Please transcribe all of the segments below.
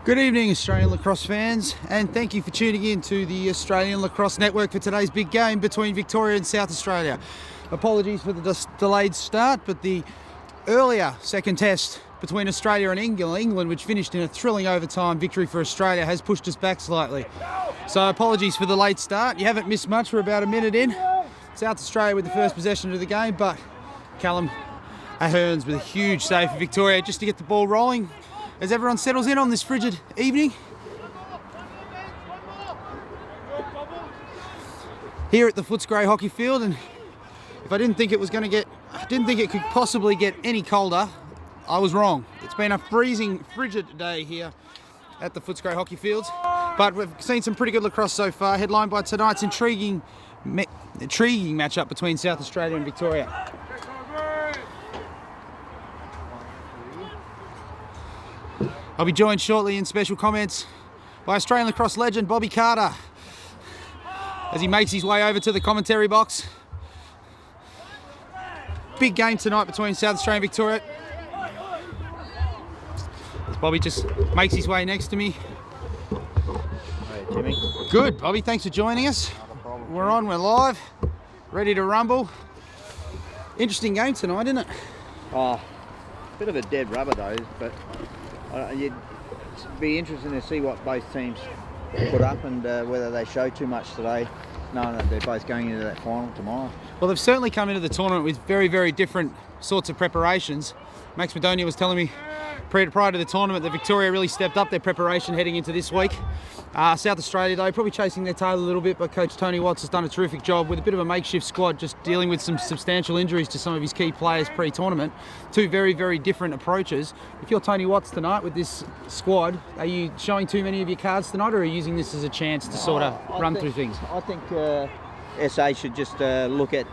Good evening, Australian lacrosse fans, and thank you for tuning in to the Australian Lacrosse Network for today's big game between Victoria and South Australia. Apologies for the delayed start, but the earlier second test between Australia and England, which finished in a thrilling overtime victory for Australia, has pushed us back slightly. So apologies for the late start. You haven't missed much. We're about a minute in. South Australia with the first possession of the game, but Callum Ahearns with a huge save for Victoria just to get the ball rolling as everyone settles in on this frigid evening. Here at the Footscray Hockey Field, and if I didn't think it could possibly get any colder, I was wrong. It's been a freezing, frigid day here at the Footscray Hockey Fields, but we've seen some pretty good lacrosse so far, headlined by tonight's intriguing matchup between South Australia and Victoria. I'll be joined shortly in special comments by Australian lacrosse legend Bobby Carter as he makes his way over to the commentary box. Big game tonight between South Australia and Victoria. As Bobby just makes his way next to me. Hey, Jimmy. Good, Bobby. Thanks for joining us. We're on, we're live, ready to rumble. Interesting game tonight, isn't it? Oh, bit of a dead rubber though, but it'd be interesting to see what both teams put up and whether they show too much today, knowing that they're both going into that final tomorrow. Well, they've certainly come into the tournament with very, very different sorts of preparations. Max Madonia was telling me prior to the tournament that Victoria really stepped up their preparation heading into this week. South Australia, though, probably chasing their tail a little bit, but Coach Tony Watts has done a terrific job with a bit of a makeshift squad, just dealing with some substantial injuries to some of his key players pre-tournament. Two very, very different approaches. If you're Tony Watts tonight with this squad, are you showing too many of your cards tonight, or are you using this as a chance to sort of run through things? I think SA should just look at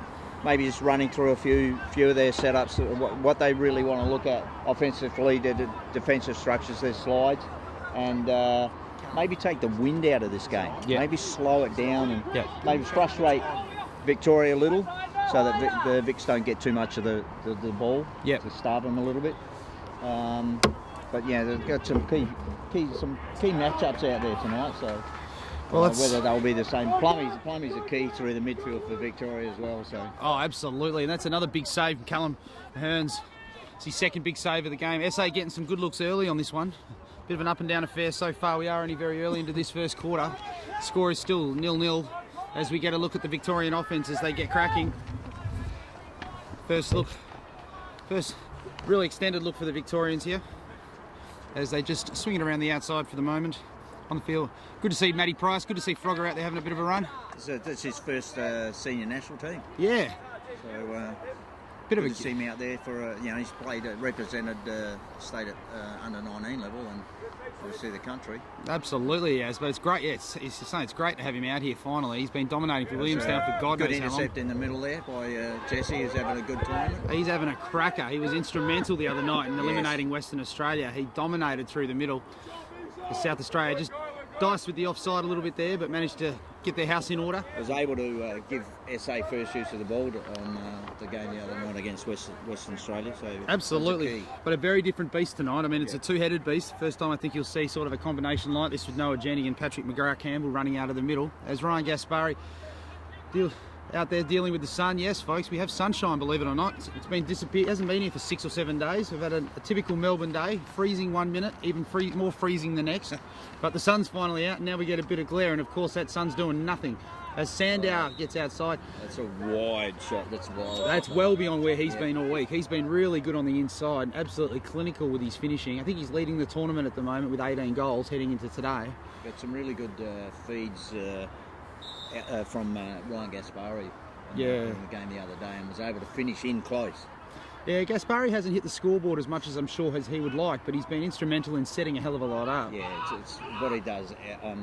maybe just running through a few of their setups, what they really want to look at offensively, their defensive structures, their slides, and maybe take the wind out of this game. Yeah. Maybe slow it down and maybe frustrate Victoria a little so that the Vics don't get too much of the ball to starve them a little bit. But yeah, they've got some key matchups out there tonight, so whether they'll be the same. Plummy's a key through the midfield for Victoria as well. So. Oh, absolutely, and that's another big save from Callum Ahearns. It's his second big save of the game. SA getting some good looks early on this one. Bit of an up and down affair so far. We are only very early into this first quarter. Score is still 0-0 as we get a look at the Victorian offense as they get cracking. First really extended look for the Victorians here as they just swing it around the outside for the moment on the field. Good to see Matty Price, good to see Frogger out there having a bit of a run. So that's his first senior national team. Yeah. So bit of good to see him out there for he's played represented state at under 19 level and obviously the country. Absolutely, yes, but it's great. Yeah, it's great to have him out here finally. He's been dominating for Williamstown for God knows how long. Good intercept in the middle there by Jesse. He's having a good tournament. He's having a cracker. He was instrumental the other night in eliminating Western Australia. He dominated through the middle. South Australia just diced with the offside a little bit there, but managed to get their house in order. Was able to give SA first use of the ball on the game the other night against Western Australia. So absolutely, but a very different beast tonight. I mean, it's a two-headed beast. First time I think you'll see sort of a combination like this with Noah Jenny and Patrick McGrath-Campbell running out of the middle as Ryan Gaspari out there dealing with the sun. Yes, folks, we have sunshine, believe it or not. It's been disappeared. It hasn't been here for 6 or 7 days. We've had a typical Melbourne day, freezing 1 minute, even more freezing the next. But the sun's finally out, and now we get a bit of glare, and of course that sun's doing nothing. As Sandow gets outside. That's a wide shot. That's wild. That's well beyond where he's been all week. He's been really good on the inside, absolutely clinical with his finishing. I think he's leading the tournament at the moment with 18 goals heading into today. Got some really good feeds from Ryan Gaspari in the game the other day and was able to finish in close. Yeah, Gaspari hasn't hit the scoreboard as much as I'm sure as he would like, but he's been instrumental in setting a hell of a lot up. Yeah, it's what he does. I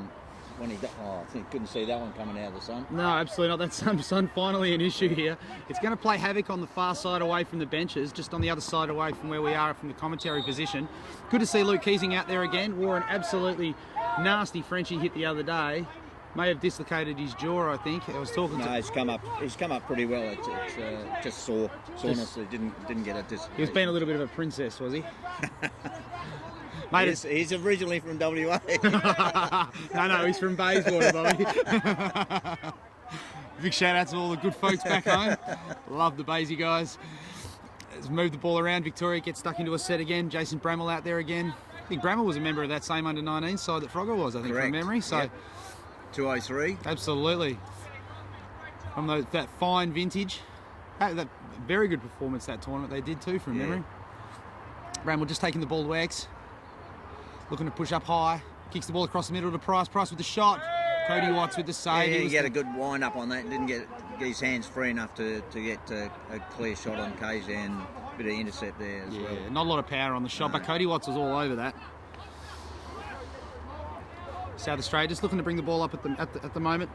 think couldn't see that one coming out of the sun. No, absolutely not. That's sun finally an issue here. It's going to play havoc on the far side away from the benches, just on the other side away from where we are from the commentary position. Good to see Luke Keesing out there again. Wore an absolutely nasty Frenchie hit the other day. May have dislocated his jaw, I think. I was talking to. No, he's come up pretty well. It's just soreness. He didn't get it. He was being a little bit of a princess, was he? Mate, he's originally from WA. no, he's from Bayswater, Bobby. Big shout out to all the good folks back home. Love the Baysy guys. Let's move the ball around. Victoria gets stuck into a set again. Jason Bramall out there again. I think Bramall was a member of that same under-19 side that Frogger was, I think, Correct. from memory. So, yep. 203. Absolutely. From that fine vintage. That very good performance that tournament they did too, from memory. Bramall just taking the ball to X. Looking to push up high. Kicks the ball across the middle to Price. Price with the shot. Cody Watts with the save. Yeah, he get a good wind up on that. Didn't get his hands free enough to get a clear shot on KZ and a bit of intercept there as well. Not a lot of power on the shot, but Cody Watts was all over that. South Australia just looking to bring the ball up at the moment.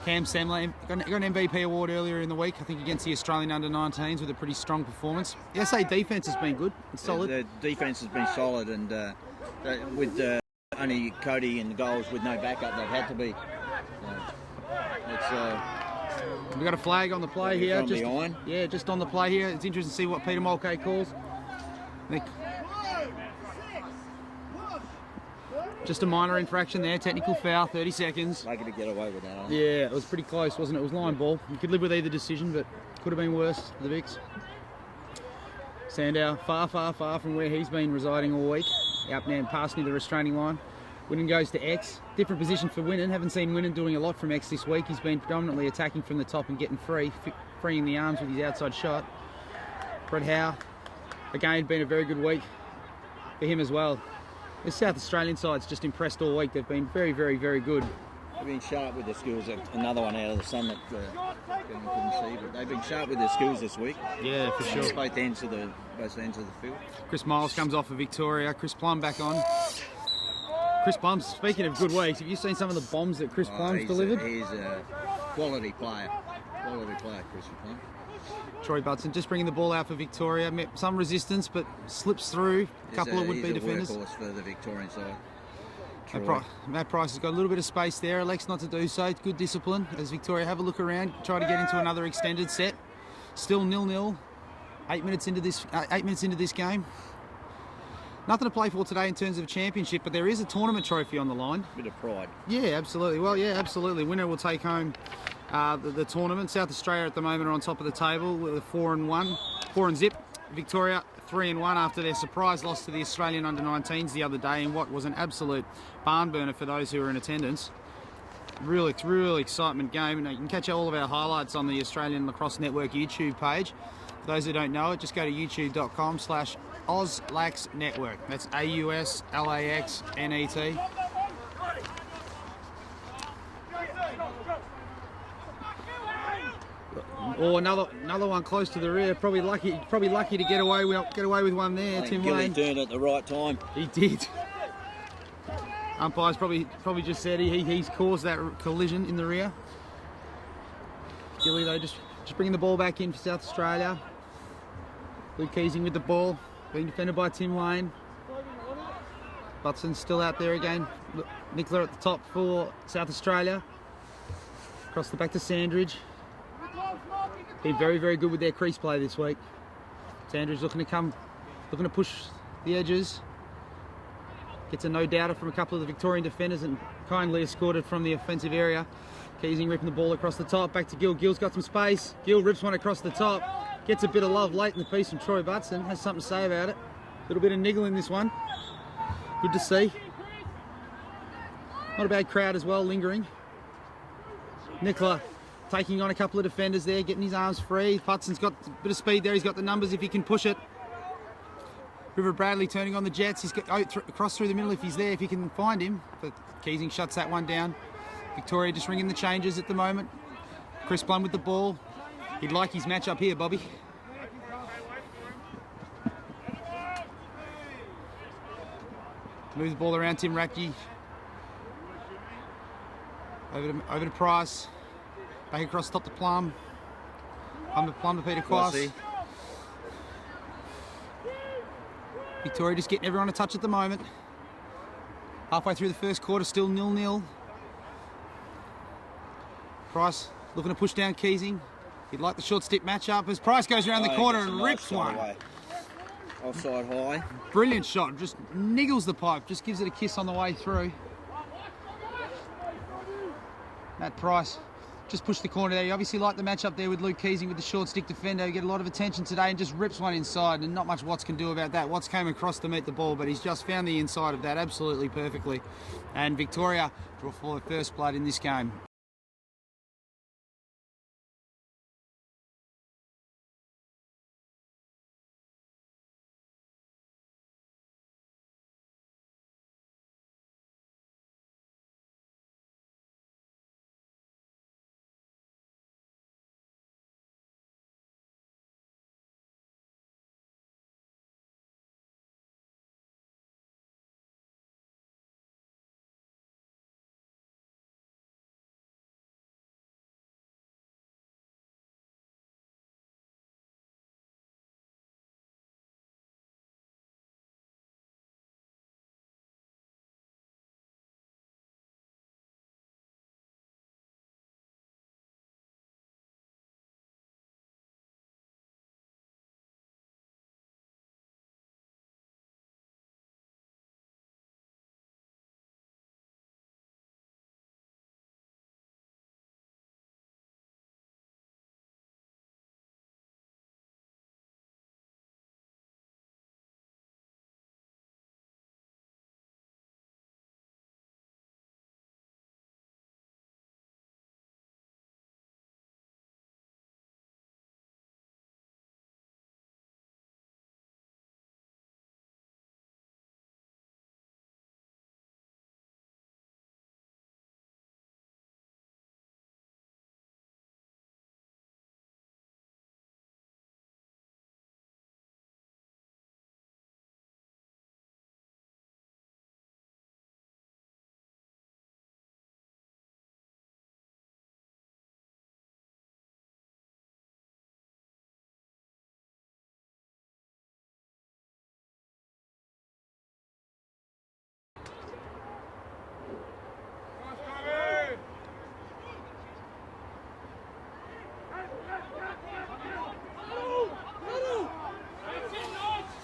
Cam Semler got an MVP award earlier in the week, I think, against the Australian under-19s with a pretty strong performance. The SA defence has been good and solid. The defence has been solid, and with only Cody in the goals with no backup, they've had to be. We've got a flag on the play here. Just behind. Yeah, just on the play here. It's interesting to see what Peter Mulcahy calls. Just a minor infraction there, technical foul, 30 seconds. Lucky to get away with that. Yeah, it was pretty close, wasn't it? It was line ball. You could live with either decision, but could have been worse for the Vicks. Sandow, far from where he's been residing all week. Out now and past near the restraining line. Winnan goes to X. Different position for Winnan. Haven't seen Winnan doing a lot from X this week. He's been predominantly attacking from the top and getting freeing the arms with his outside shot. Brett Howe, again, been a very good week for him as well. The South Australian side's just impressed all week. They've been very, very, very good. They've been sharp with their skills. Another one out of the sun that couldn't see, but they've been sharp with their skills this week. Yeah, for sure. Both ends of the field. Chris Miles comes off for Victoria. Chris Plum back on. Chris Plum, speaking of good weeks, have you seen some of the bombs that Chris Plum's delivered? He's a quality player. Chris Plum. Troy Butson just bringing the ball out for Victoria. Met some resistance, but slips through a couple of would-be defenders. He's a workhorse for the Victorian side. Matt Price has got a little bit of space there. Elects not to do so. Good discipline as Victoria have a look around, try to get into another extended set. Still 0-0. 8 minutes into this game. Nothing to play for today in terms of a championship, but there is a tournament trophy on the line. Bit of pride. Yeah, absolutely. Well, yeah, absolutely. Winner will take home the tournament. South Australia at the moment are on top of the table with 4-1, 4-0. Victoria 3-1 after their surprise loss to the Australian under-19s the other day in what was an absolute barn burner for those who were in attendance. Really excitement game, and you can catch all of our highlights on the Australian Lacrosse Network YouTube page. For those who don't know it, just go to youtube.com/AusLax Network. That's AUSLAXNET. Or another one close to the rear. Probably lucky to get away with one there. Tim Lane turned at the right time. He did. Umpire's probably just said he's caused that collision in the rear. Gilly though just bringing the ball back in for South Australia. Luke Keesing with the ball, being defended by Tim Lane. Butson's still out there again. Nicola at the top for South Australia. Across the back to Sandridge. Been very, very good with their crease play this week. Sandridge looking to push the edges. Gets a no-doubter from a couple of the Victorian defenders and kindly escorted from the offensive area. Keesing ripping the ball across the top. Back to Gill. Gill's got some space. Gill rips one across the top. Gets a bit of love late in the piece from Troy Butson. Has something to say about it. A little bit of niggle in this one. Good to see. Not a bad crowd as well, lingering. Nicola taking on a couple of defenders there, getting his arms free. Butson's got a bit of speed there. He's got the numbers if he can push it. River Bradley turning on the jets. He's got across through the middle if he's there, if he can find him. But Keesing shuts that one down. Victoria just ringing the changes at the moment. Chris Plum with the ball. He'd like his match up here, Bobby. Moves the ball around Tim Ratke. Over to Price. Back across top to Plum. Plum to Peter Quass. Victoria just getting everyone a touch at the moment. Halfway through the first quarter, still 0-0. Price looking to push down Keesing. He'd like the short stick match up as Price goes around the corner and rips one. Offside high. Brilliant shot, just niggles the pipe, just gives it a kiss on the way through. Matt Price just pushed the corner there. You obviously like the matchup there with Luke Keesing with the short stick defender. You get a lot of attention today and just rips one inside, and not much Watts can do about that. Watts came across to meet the ball, but he's just found the inside of that absolutely perfectly. And Victoria draw for their first blood in this game.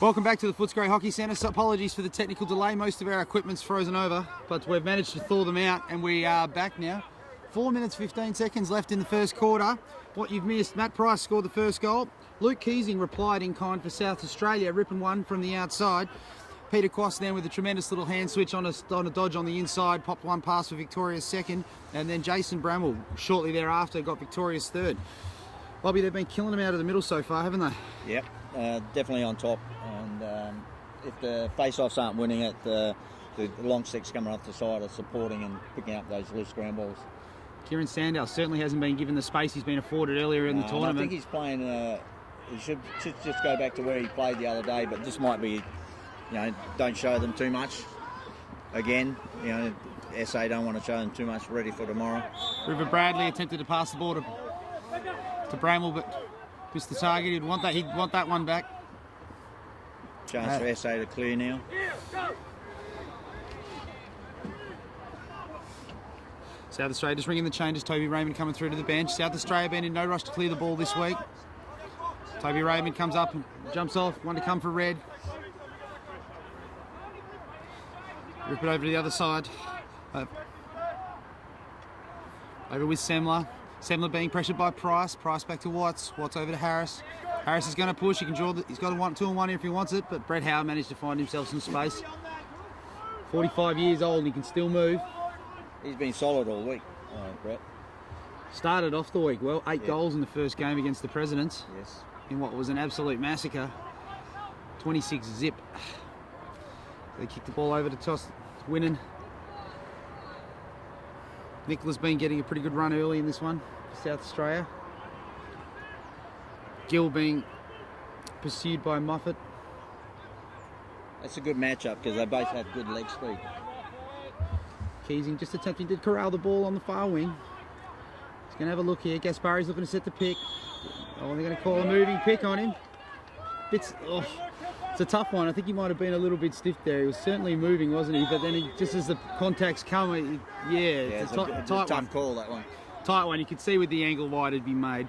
Welcome back to the Footscray Hockey Centre. So apologies for the technical delay. Most of our equipment's frozen over, but we've managed to thaw them out and we are back now. 4 minutes 15 seconds left in the first quarter. What you've missed, Matt Price scored the first goal. Luke Keesing replied in kind for South Australia, ripping one from the outside. Peter Quast then with a tremendous little hand switch on a dodge on the inside, popped one past for Victoria's second, and then Jason Bramwell shortly thereafter got Victoria's third. Bobby, they've been killing them out of the middle so far, haven't they? Yep, definitely on top. And if the face-offs aren't winning it, the long sticks coming off the side are supporting and picking up those loose ground balls. Kieran Sandow certainly hasn't been given the space he's been afforded earlier in the tournament. I think he's playing. He should just go back to where he played the other day, but this might be, don't show them too much. Again, SA don't want to show them too much ready for tomorrow. River Bradley attempted to pass the ball to Bramwell, but missed the target. He'd want that one back. Chance for SA to clear now. South Australia just ringing the changes. Toby Raymond coming through to the bench. South Australia been in no rush to clear the ball this week. Toby Raymond comes up and jumps off. One to come for Red. Rip it over to the other side. Over with Semler. Semler being pressured by Price. Price back to Watts. Watts over to Harris. Harris is going to push. He can draw. He's got a 2-on-1 here if he wants it, but Brett Howard managed to find himself some space. 45 years old and he can still move. He's been solid all week, Brett. Started off the week well. 8 goals in the first game against the Presidents. Yes. In what was an absolute massacre. 26 zip. They kicked the ball over to toss, winning. Nicola's been getting a pretty good run early in this one for South Australia. Gill being pursued by Moffat. That's a good matchup because they both have good leg speed. Keesing just attempting to corral the ball on the far wing. He's going to have a look here. Gaspari's looking to set the pick. Oh, they're going to call a moving pick on him. It's a tough one. I think he might have been a little bit stiff there. He was certainly moving, wasn't he? But then just as the contacts come, it's a tight tough call, that one. Tight one. You could see with the angle wide it'd be made.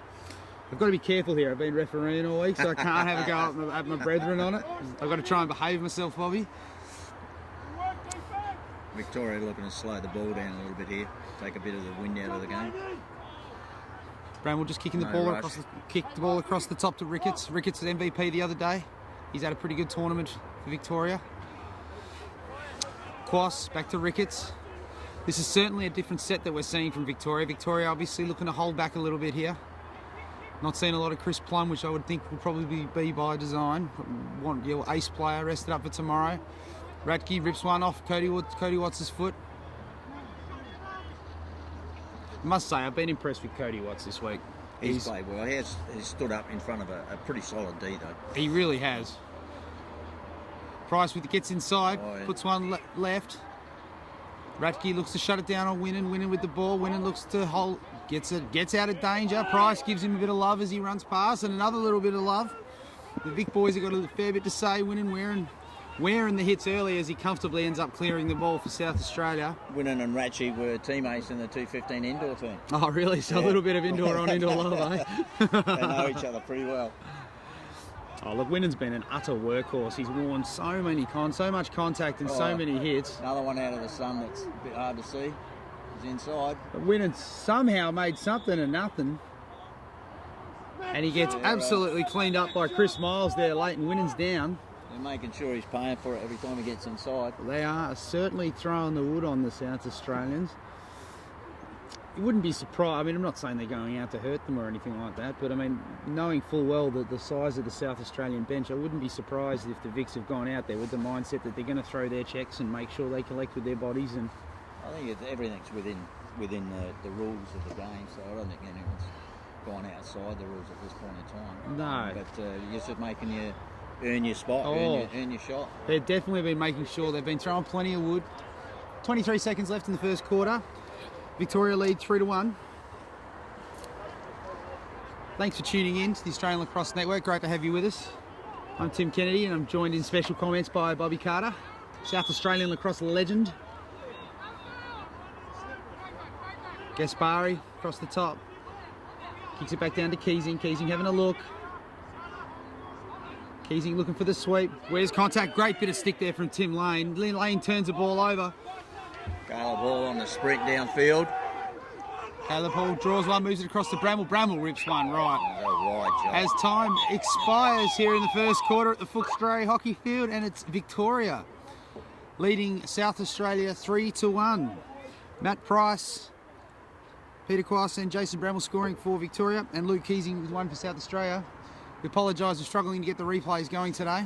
I've got to be careful here. I've been refereeing all week, so I can't have a go at my brethren on it. I've got to try and behave myself, Bobby. Victoria looking to slow the ball down a little bit here, take a bit of the wind out of the game. Bramwell just kicking the ball across the ball across the top to Ricketts. Ricketts was MVP the other day. He's had a pretty good tournament for Victoria. Quas back to Ricketts. This is certainly a different set that we're seeing from Victoria. Victoria obviously looking to hold back a little bit here. Not seeing a lot of Chris Plum, which I would think will probably be by design. Want your ace player rested up for tomorrow. Ratke rips one off Cody Watts' foot. I must say, I've been impressed with Cody Watts this week. He's played well. He's stood up in front of a pretty solid D, though. He really has. Price gets inside, puts one left. Ratke looks to shut it down on Winnan with the ball. Winnan looks to hold, gets out of danger. Price gives him a bit of love as he runs past, and another little bit of love. The Vic boys have got a fair bit to say. Winnan wearing the hits early as he comfortably ends up clearing the ball for South Australia. Winnan and Ratchie were teammates in the 215 indoor team. Oh, really? So a little bit of indoor on indoor love, eh? They know each other pretty well. Oh, look, Winnan's been an utter workhorse. He's worn so much contact and so many hits. Another one out of the sun that's a bit hard to see. He's inside. But Winnan somehow made something of nothing. And he gets absolutely cleaned up by Chris Miles there late, and Winnan's down. They're making sure he's paying for it every time he gets inside. They are certainly throwing the wood on the South Australians. You wouldn't be surprised. I mean, I'm not saying they're going out to hurt them or anything like that, but I mean, knowing full well that the size of the South Australian bench, I wouldn't be surprised if the Vics have gone out there with the mindset that they're going to throw their checks and make sure they collect with their bodies. And I think everything's within the rules of the game, so I don't think anyone's gone outside the rules at this point in time. No. But you're just making you earn your spot, earn your shot. They've definitely been making sure they've been throwing plenty of wood. 23 seconds left in the first quarter. Victoria lead 3-1. Thanks for tuning in to the Australian Lacrosse Network. Great to have you with us. I'm Tim Kennedy and I'm joined in special comments by Bobby Carter, South Australian lacrosse legend. Gaspari across the top. Kicks it back down to Keesing. Keesing having a look. Keesing looking for the sweep. Where's contact? Great bit of stick there from Tim Lane. Lane turns the ball over. Caleb Hall on the sprint downfield. Caleb Hall draws one, moves it across to Bramwell. Bramwell rips one right. Job. As time expires here in the first quarter at the Footscray Hockey Field, and it's Victoria leading South Australia 3-1. Matt Price, Peter Quas and Jason Bramwell scoring for Victoria, and Luke Keesing with one for South Australia. We apologise for struggling to get the replays going today.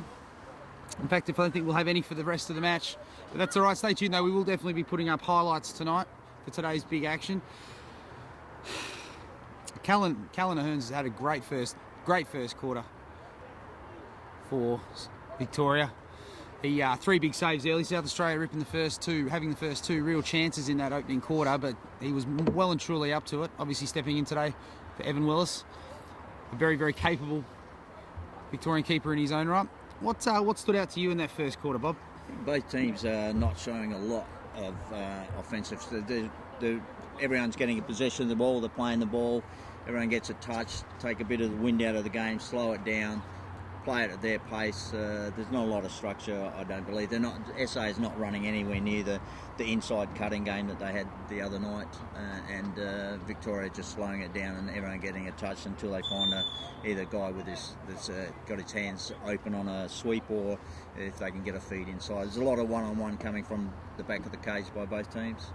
In fact, I don't think we'll have any for the rest of the match. But that's all right. Stay tuned, though. We will definitely be putting up highlights tonight for today's big action. Callan Ahern has had a great first quarter for Victoria. He three big saves early. South Australia ripping having the first two real chances in that opening quarter, but he was well and truly up to it. Obviously stepping in today for Evan Willis, a very, very capable Victorian keeper in his own right. What stood out to you in that first quarter, Bob? Both teams are not showing a lot of offensive. Everyone's getting a possession of the ball, they're playing the ball, everyone gets a touch, take a bit of the wind out of the game, slow it down, play it at their pace. There's not a lot of structure, I don't believe. SA is not running anywhere near the inside cutting game that they had the other night, and Victoria just slowing it down and everyone getting a touch until they find either a guy that's got his hands open on a sweep, or if they can get a feed inside. There's a lot of one-on-one coming from the back of the cage by both teams.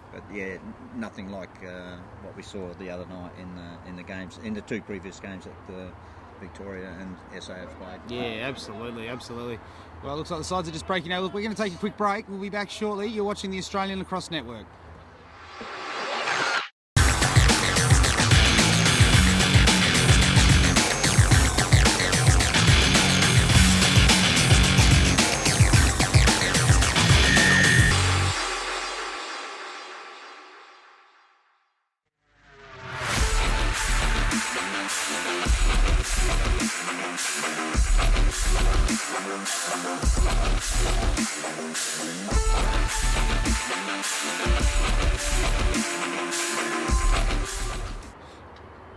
But yeah, nothing like what we saw the other night in the games, in the two previous games that Victoria and SA have played. Yeah, absolutely. Well, it looks like the sides are just breaking out. Look, we're going to take a quick break. We'll be back shortly. You're watching the Australian Lacrosse Network.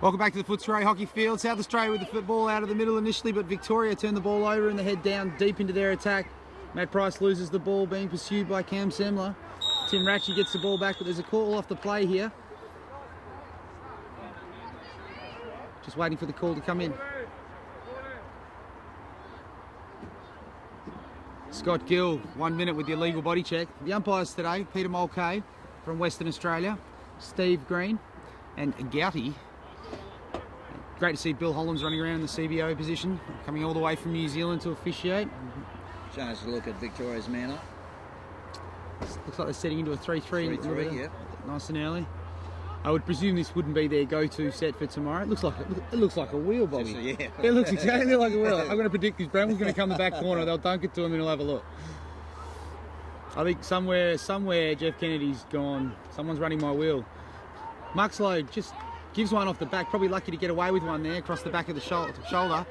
Welcome back to the Footscray Hockey Field. South Australia with the football out of the middle initially, but Victoria turned the ball over and the head down deep into their attack. Matt Price loses the ball, being pursued by Cam Semler. Tim Ratchie gets the ball back, but there's a call off the play here. Just waiting for the call to come in. Scott Gill, 1 minute with the illegal body check. The umpires today, Peter Mulcahy from Western Australia, Steve Green and Gouty. Great to see Bill Hollands running around in the CBO position, coming all the way from New Zealand to officiate. Showing us a look at Victoria's man up. Looks like they're setting into a 3-3. 3-3, yeah. Nice and early. I would presume this wouldn't be their go-to set for tomorrow. It looks like a wheel, Bobby. Yeah. It looks exactly like a wheel. I'm going to predict this. Bramwell's going to come the back corner. They'll dunk it to him and he'll have a look. I think somewhere Jeff Kennedy's gone. Someone's running my wheel. Muxlow just gives one off the back. Probably lucky to get away with one there across the back of the shoulder.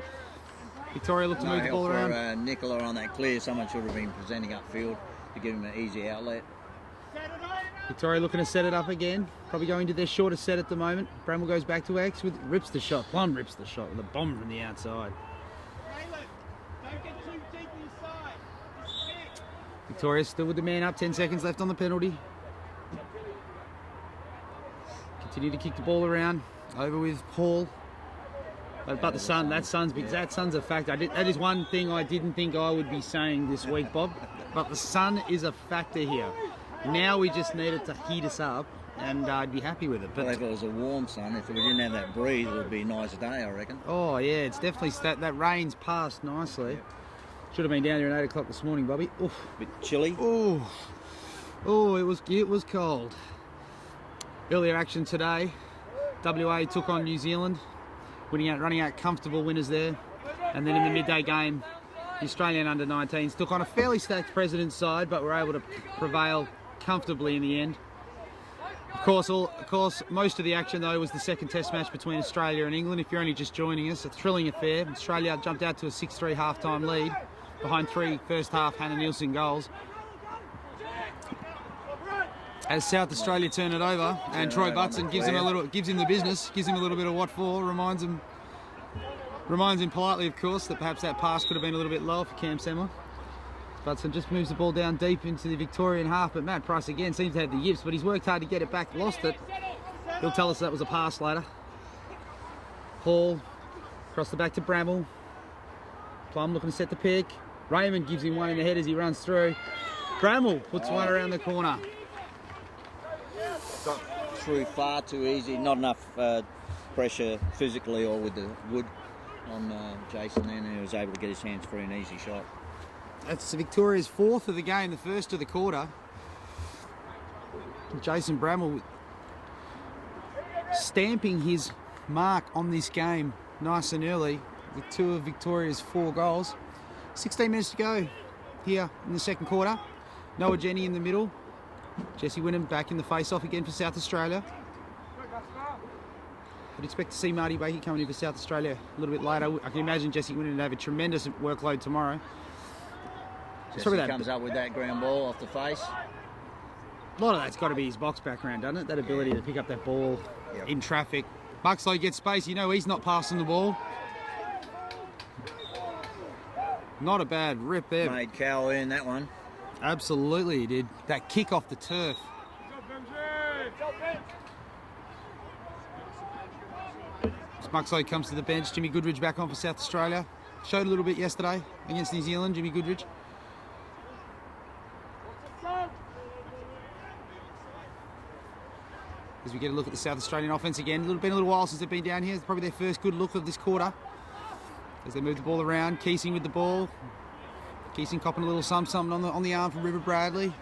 Victoria looked to move the ball around. For Nicola on that clear, someone should have been presenting upfield to give him an easy outlet. Victoria looking to set it up again. Probably going to their shortest set at the moment. Bramwell goes back to X with rips the shot. Plum rips the shot with a bomb from the outside. Victoria still with the man up. 10 seconds left on the penalty. Continue to kick the ball around. Over with Paul. But the sun, that sun's a factor. That is one thing I didn't think I would be saying this week, Bob. But the sun is a factor here. Now we just need it to heat us up, and I'd be happy with it. But well, if it was a warm sun, if we didn't have that breeze, it would be a nice day, I reckon. Oh yeah, it's definitely that rain's passed nicely. Yep. Should have been down there at 8 o'clock this morning, Bobby. Oof. A bit chilly. Oh, it was cold. Earlier action today, WA took on New Zealand, running out comfortable winners there, and then in the midday game, the Australian under-19s took on a fairly stacked President's side, but were able to prevail comfortably in the end. Of course, most of the action though was the second Test match between Australia and England. If you're only just joining us, a thrilling affair. Australia jumped out to a 6-3 half-time lead behind 3 first-half Hannah Nielsen goals. As South Australia turn it over, and Troy Butson gives him the business, gives him a little bit of what for, reminds him politely, of course, that perhaps that pass could have been a little bit lower for Cam Semler. Butson just moves the ball down deep into the Victorian half, but Matt Price again seems to have the yips, but he's worked hard to get it back, lost it. He'll tell us that was a pass later. Hall, across the back to Bramwell. Plum looking to set the pick. Raymond gives him one in the head as he runs through. Bramwell puts one around the corner. Got through far too easy, not enough pressure physically or with the wood on Jason then, and he was able to get his hands free, an easy shot. That's Victoria's 4th of the game, the first of the quarter. Jason Bramwell stamping his mark on this game nice and early with 2 of Victoria's 4 goals. 16 minutes to go here in the second quarter. Noah Jenny in the middle. Jesse Wynnum back in the face-off again for South Australia. I'd expect to see Marty Bakey coming in for South Australia a little bit later. I can imagine Jesse Wynnum to have a tremendous workload tomorrow. Jesse comes up with that ground ball off the face. A lot of that's got to be his box background, doesn't it? That ability to pick up that ball in traffic. Muxlow gets space. You know he's not passing the ball. Not a bad rip there. Made Cow in that one. Absolutely he did. That kick off the turf. As Muxlow comes to the bench, Jimmy Goodridge back on for South Australia. Showed a little bit yesterday against New Zealand, Jimmy Goodridge. As we get a look at the South Australian offense again. Been a little while since they've been down here. It's probably their first good look of this quarter. As they move the ball around, Keesing with the ball. Keesing copping a little something on the arm from River Bradley.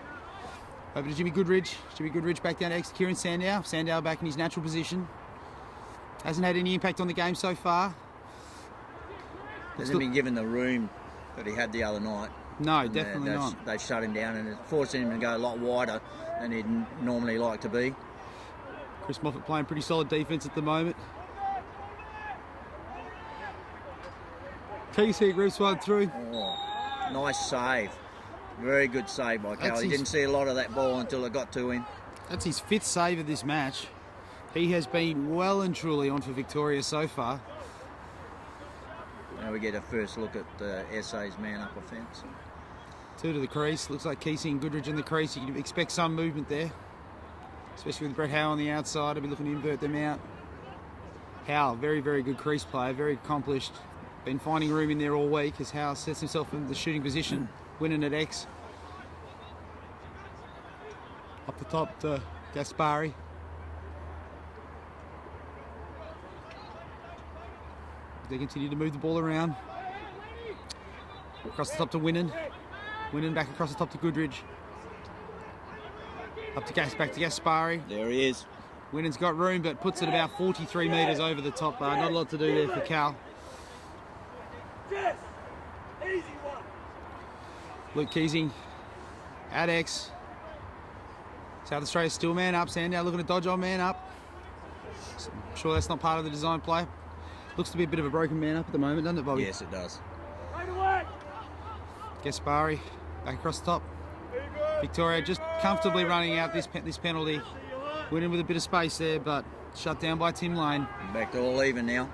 Over to Jimmy Goodridge. Jimmy Goodridge back down to Kieran Sandow. Sandow back in his natural position. Hasn't had any impact on the game so far. Hasn't been given the room that he had the other night. No, definitely not. They've shut him down and it's forcing him to go a lot wider than he'd normally like to be. Chris Moffat playing pretty solid defence at the moment. Keesing rips one through. Oh, nice save. Very good save by Cal. He didn't see a lot of that ball until it got to him. That's his 5th save of this match. He has been well and truly on for Victoria so far. Now we get a first look at SA's man-up offence. 2 to the crease. Looks like Kesey and Goodridge in the crease. You can expect some movement there, especially with Brett Howe on the outside. I'll be looking to invert them out. Howe, very, very good crease player, very accomplished. Been finding room in there all week as Howe sets himself in the shooting position, winning at X. Up the top to Gaspari. They continue to move the ball around. Across the top to Winnan. Winnan back across the top to Goodridge. Up to back to Gaspari. There he is. Winnan's got room, but puts it about 43 metres over the top bar. Not a lot to do there for Cal. Luke Keesing at X. South Australia still man up. Sandow looking to dodge on man up. I'm sure that's not part of the design play. Looks to be a bit of a broken man up at the moment, doesn't it, Bobby? Yes, it does. Gaspari back across the top. Victoria just comfortably running out this penalty. Winning with a bit of space there, but shut down by Tim Lane. Back to all even now.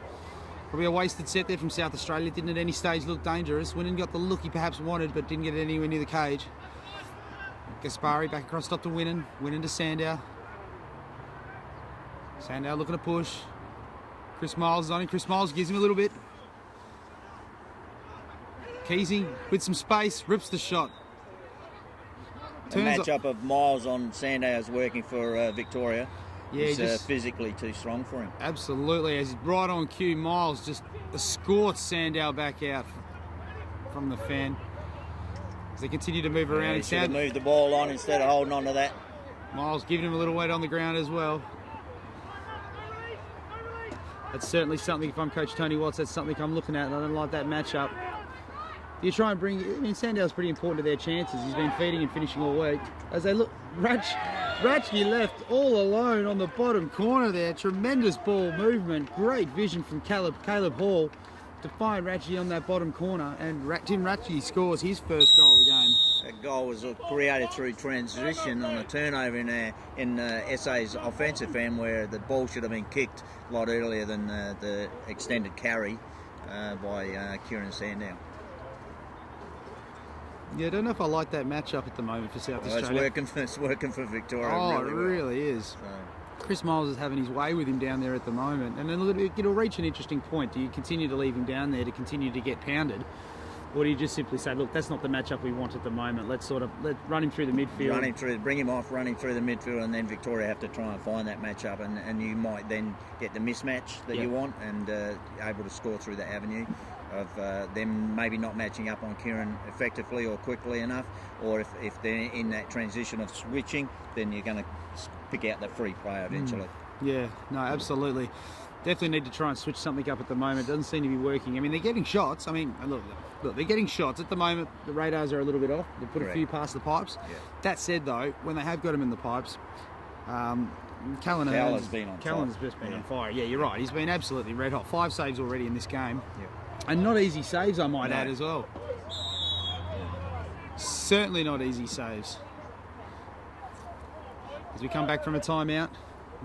Probably a wasted set there from South Australia. Didn't at any stage look dangerous. Winnan got the look he perhaps wanted, but didn't get it anywhere near the cage. Gaspari back across top to Winnan. Winnan to Sandow. Sandow looking to push. Chris Miles is on him. Chris Miles gives him a little bit. Keesing with some space, rips the shot. The matchup of Miles on Sandow is working for Victoria. Yeah, he's physically too strong for him. Absolutely, as right on cue, Miles just escorts Sandow back out from the fan. As they continue to move around. He should have moved the ball on instead of holding on to that. Miles giving him a little weight on the ground as well. That's certainly something, if I'm Coach Tony Watts, that's something I'm looking at, and I don't like that matchup. You try and Sandow's pretty important to their chances. He's been feeding and finishing all week. As they look, Ratchke left all alone on the bottom corner there. Tremendous ball movement. Great vision from Caleb Hall to find Ratchke on that bottom corner. And Tim Ratchke scores his first goal of the game. That goal was created through transition on a turnover in SA's offensive end, where the ball should have been kicked a lot earlier than the extended carry by Kieran Sandow. Yeah, I don't know if I like that matchup at the moment for South Australia. It's working for Victoria. Oh, really it well. really is. So. Chris Miles is having his way with him down there at the moment. And then it'll reach an interesting point. Do you continue to leave him down there to continue to get pounded? Or do you just simply say, look, that's not the matchup we want at the moment. Let's run him through the midfield. Bring him off, run him through the midfield, and then Victoria have to try and find that matchup, and you might then get the mismatch that you want, and able to score through that avenue of them maybe not matching up on Kieran effectively or quickly enough, or if they're in that transition of switching, then you're going to pick out the free player eventually. Yeah, no, absolutely. Definitely need to try and switch something up at the moment. It doesn't seem to be working. I mean, they're getting shots. I mean, look, they're getting shots. At the moment, the radars are a little bit off. They put a few past the pipes. Yeah. That said, though, when they have got them in the pipes, Callan's just been on fire. Yeah, you're right. He's been absolutely red hot. 5 saves already in this game. Yeah. And not easy saves, I might add, as well. Certainly not easy saves. As we come back from a timeout,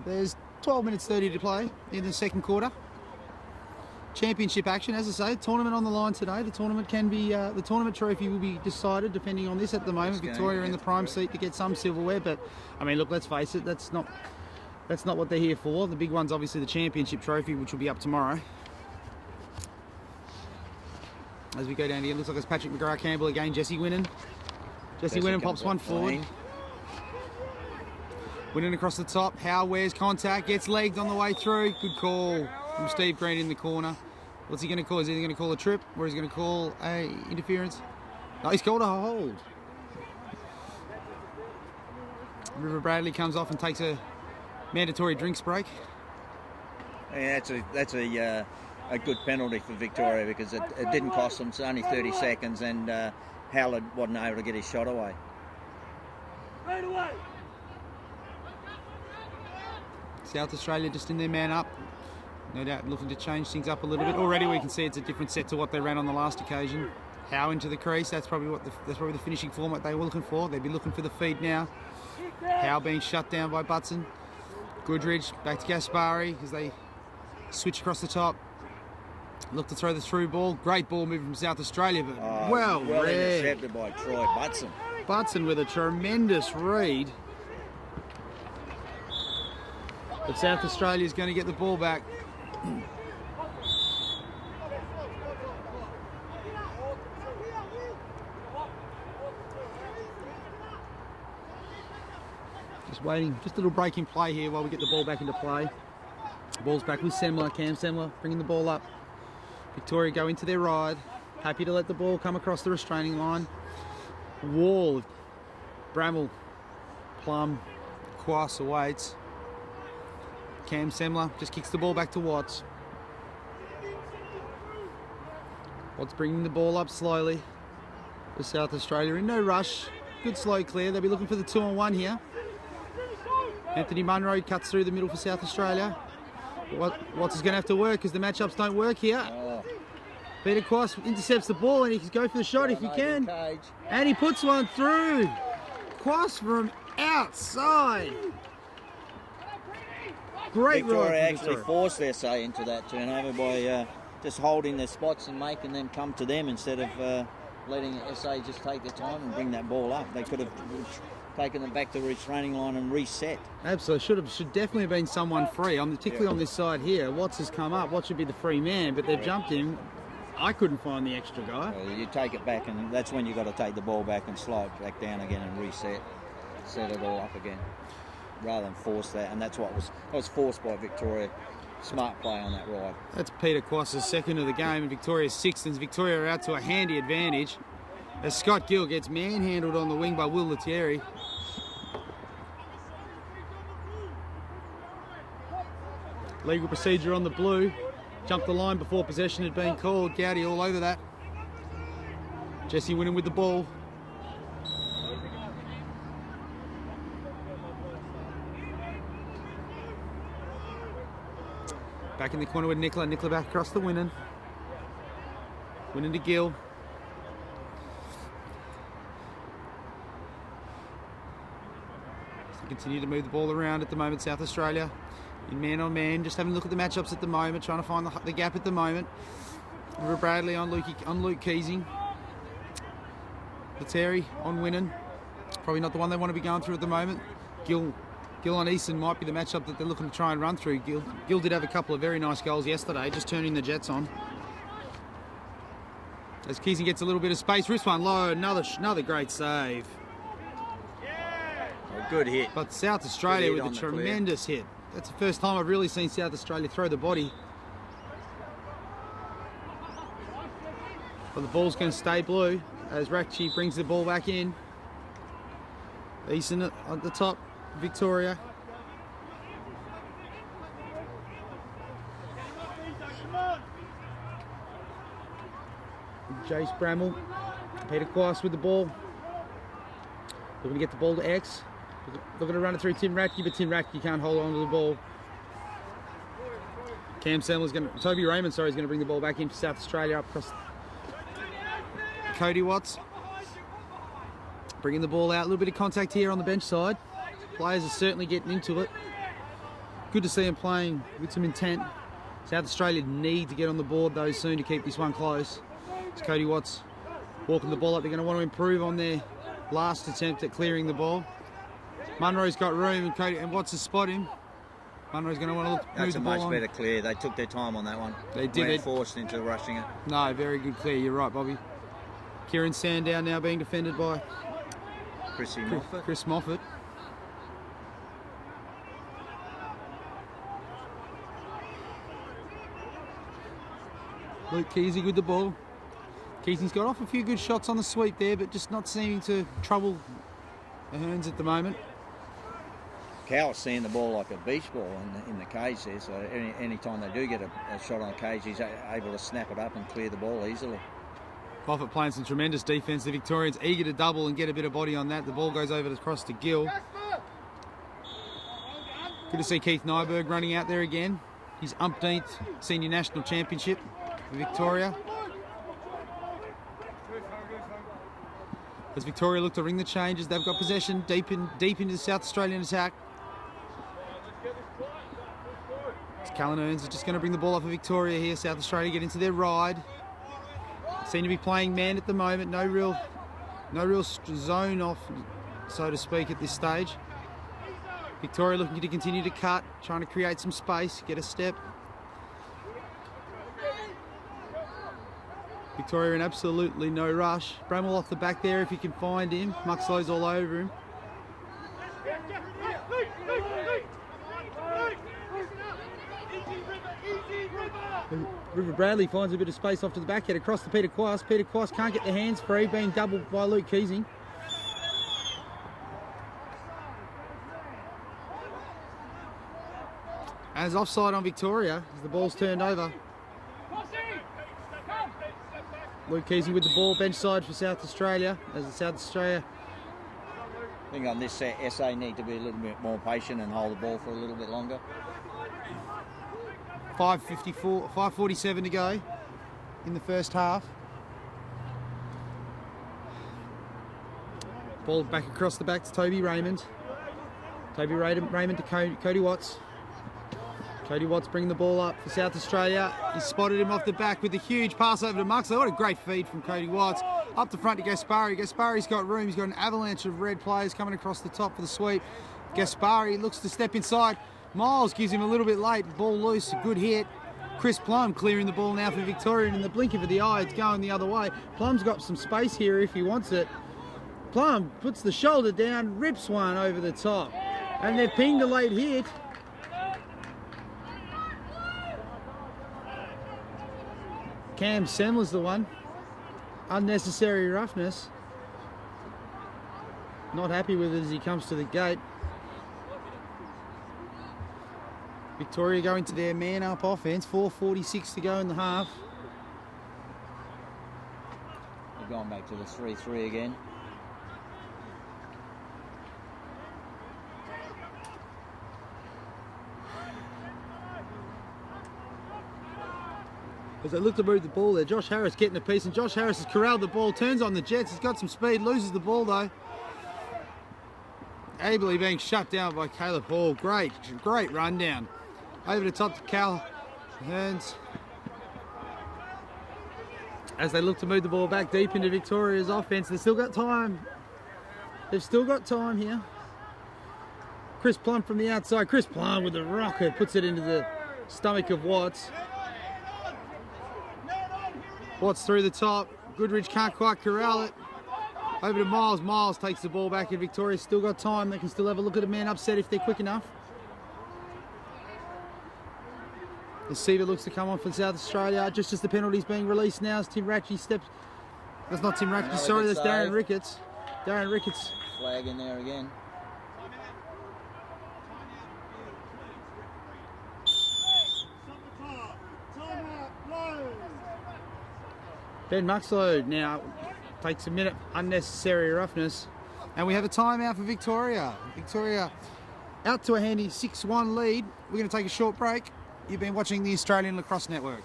there's 12 minutes 30 to play in the second quarter. Championship action, as I say, tournament on the line today. The tournament can be, the tournament trophy will be decided depending on this at the moment. Victoria in the prime seat to get some silverware, but I mean, look, let's face it, that's not what they're here for. The big one's obviously the championship trophy, which will be up tomorrow. As we go down here, it looks like it's Patrick McGrath-Campbell again. Jesse Winnan. Jesse Winnan pops one forward. Winnan across the top. Howe wears contact, gets legged on the way through. Good call from Steve Green in the corner. What's he going to call? Is he going to call a trip, or is he going to call a interference? No, he's called a hold. River Bradley comes off and takes a mandatory drinks break. Yeah, that's a good penalty for Victoria, because it didn't cost them. It's only 30 seconds, and Howard wasn't able to get his shot away. Right away. South Australia just in their man up. No doubt looking to change things up a little bit. Already we can see it's a different set to what they ran on the last occasion. Howe into the crease. That's probably the finishing format they were looking for. They'd be looking for the feed now. Howe being shut down by Butson. Goodridge back to Gaspari as they switch across the top. Look to throw the through ball. Great ball moving from South Australia, but well read. Intercepted by Troy Butson. Butson with a tremendous read. But South Australia is going to get the ball back. Just waiting, just a little break in play here while we get the ball back into play. Ball's back with Semler, Cam Semler bringing the ball up. Victoria go into their ride. Happy to let the ball come across the restraining line. Wall of Bramall, Plum, Quass awaits. Cam Semler just kicks the ball back to Watts. Watts bringing the ball up slowly for South Australia. In no rush. Good slow clear. They'll be looking for the 2-on-1 here. Anthony Munro cuts through the middle for South Australia. Watts is going to have to work because the matchups don't work here. Peter Quass intercepts the ball and he can go for the shot if he can. And he puts one through. Quass from outside. Great Victoria ride. actually forced their say into that turnover by just holding their spots and making them come to them instead of letting SA just take their time and bring that ball up. They could have taken them back to the restraining line and reset. Absolutely, should definitely have been someone free. Particularly on this side here. Watts has come up. Watts should be the free man, but they've jumped him. I couldn't find the extra guy. Well, you take it back, and that's when you've got to take the ball back and slow it back down again and reset, set it all up again, rather than force that. And that was forced by Victoria. Smart play on that ride. That's Peter Quass's second of the game, and Victoria's sixth. And Victoria are out to a handy advantage as Scott Gill gets manhandled on the wing by Will Lettieri. Legal procedure on the blue. Jumped the line before possession had been called. Gowdy all over that. Jesse winning with the ball. Back in the corner with Nicola. Nicola back across the winning. Winning to Gill. So continue to move the ball around at the moment, South Australia. In man on man, just having a look at the matchups at the moment, trying to find the gap at the moment. River Bradley on Luke Keesing. Lettieri on winning. Probably not the one they want to be going through at the moment. Gill on Easton might be the matchup that they're looking to try and run through. Gill did have a couple of very nice goals yesterday, just turning the Jets on. As Keesing gets a little bit of space, wrist one low, another great save. A good hit. But South Australia with a tremendous hit. That's the first time I've really seen South Australia throw the body. But the ball's going to stay blue as Rakchi brings the ball back in. Easton at the top, Victoria. Jace Bramall, Peter Quass with the ball. Looking to get the ball to X. Looking to run it through Tim Ratke, but Tim Ratke can't hold on to the ball. Toby Raymond, is going to bring the ball back in for South Australia up across. Cody Watts bringing the ball out. A little bit of contact here on the bench side. Players are certainly getting into it. Good to see them playing with some intent. South Australia need to get on the board though soon to keep this one close. It's Cody Watts walking the ball up. They're going to want to improve on their last attempt at clearing the ball. Munro's got room and Watts has spotted him. Munro's going to want to move That's the a ball much on. better clear. They took their time on that one. They did. Weren't forced into rushing it. No, very good clear. You're right, Bobby. Kieran Sandown now being defended by Chris Moffat. Luke Keesey with the ball. Keesey's got off a few good shots on the sweep there, but just not seeming to trouble the Herns at the moment. Cowell's seeing the ball like a beach ball in the cage there, so any time they do get a shot on the cage, he's able to snap it up and clear the ball easily. Moffat playing some tremendous defence. The Victorians eager to double and get a bit of body on that. The ball goes over across to Gill. Good to see Keith Nyberg running out there again. His umpteenth senior national championship for Victoria. As Victoria look to ring the changes, they've got possession deep into the South Australian attack. Callan Earns is just going to bring the ball off of Victoria here. South Australia get into their ride. Seem to be playing man at the moment. No real zone off, so to speak, at this stage. Victoria looking to continue to cut, trying to create some space, get a step. Victoria in absolutely no rush. Bramwell off the back there if you can find him. Muxlow's all over him. River Bradley finds a bit of space off to the back head across to Peter Quast. Peter Quast can't get the hands free, being doubled by Luke Keesing. As offside on Victoria as the ball's turned over. Luke Keesing with the ball, bench side for South Australia. As the South Australia. I think on this set, SA need to be a little bit more patient and hold the ball for a little bit longer. 5:47 to go in the first half. Ball back across the back to Toby Raymond. Toby Raymond to Cody Watts. Cody Watts bringing the ball up for South Australia. He spotted him off the back with a huge pass over to Muxlow. What a great feed from Cody Watts. Up the front to Gaspari. Gaspari's got room. He's got an avalanche of red players coming across the top for the sweep. Gaspari looks to step inside. Miles gives him a little bit late. Ball loose. A good hit. Chris Plum clearing the ball now for Victoria, and in the blink of the eye, it's going the other way. Plum's got some space here if he wants it. Plum puts the shoulder down, rips one over the top. And they've pinged a late hit. Cam Semler's the one. Unnecessary roughness. Not happy with it as he comes to the gate. Victoria going to their man-up offense. 4:46 to go in the half. They're going back to the 3-3 again. As they look to move the ball there, Josh Harris getting a piece, and Josh Harris has corralled the ball, turns on the Jets. He's got some speed, loses the ball though. Ably being shut down by Caleb Hall. Great rundown. Over the top to Cal Hearns. As they look to move the ball back deep into Victoria's offense, they've still got time. They've still got time here. Chris Plum from the outside. Chris Plum with the rocket puts it into the stomach of Watts. Watts through the top. Goodridge can't quite corral it. Over to Miles. Miles takes the ball back, and Victoria's still got time. They can still have a look at a man upset if they're quick enough. The Seaver looks to come on for South Australia. Just as the penalty's being released now as Tim Ratchie steps. That's not Tim Ratchie, sorry, that's Darren Ricketts. Darren Ricketts. Flag in there again. Ben Muxlow now takes a minute, unnecessary roughness. And we have a timeout for Victoria. Victoria out to a handy 6-1 lead. We're going to take a short break. You've been watching the Australian Lacrosse Network.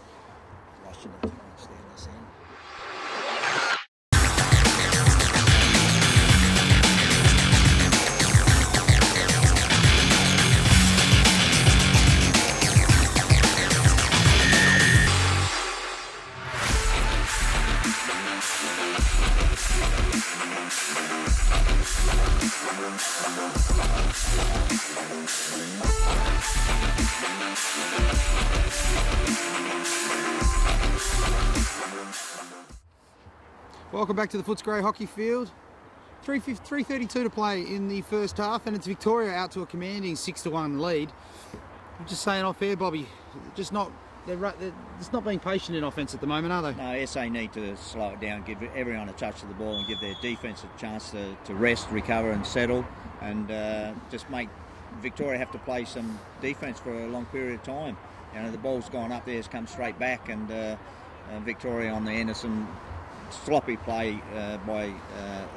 Welcome back to the Footscray Hockey Field. 3:32 to play in the first half, and it's Victoria out to a commanding 6-1 lead. I'm just saying off air, Bobby, they're just not being patient in offence at the moment, are they? No, SA need to slow it down, give everyone a touch of the ball and give their defence a chance to rest, recover and settle, and just make Victoria have to play some defence for a long period of time. You know, the ball's gone up there, it's come straight back, and Victoria on the end of some sloppy play by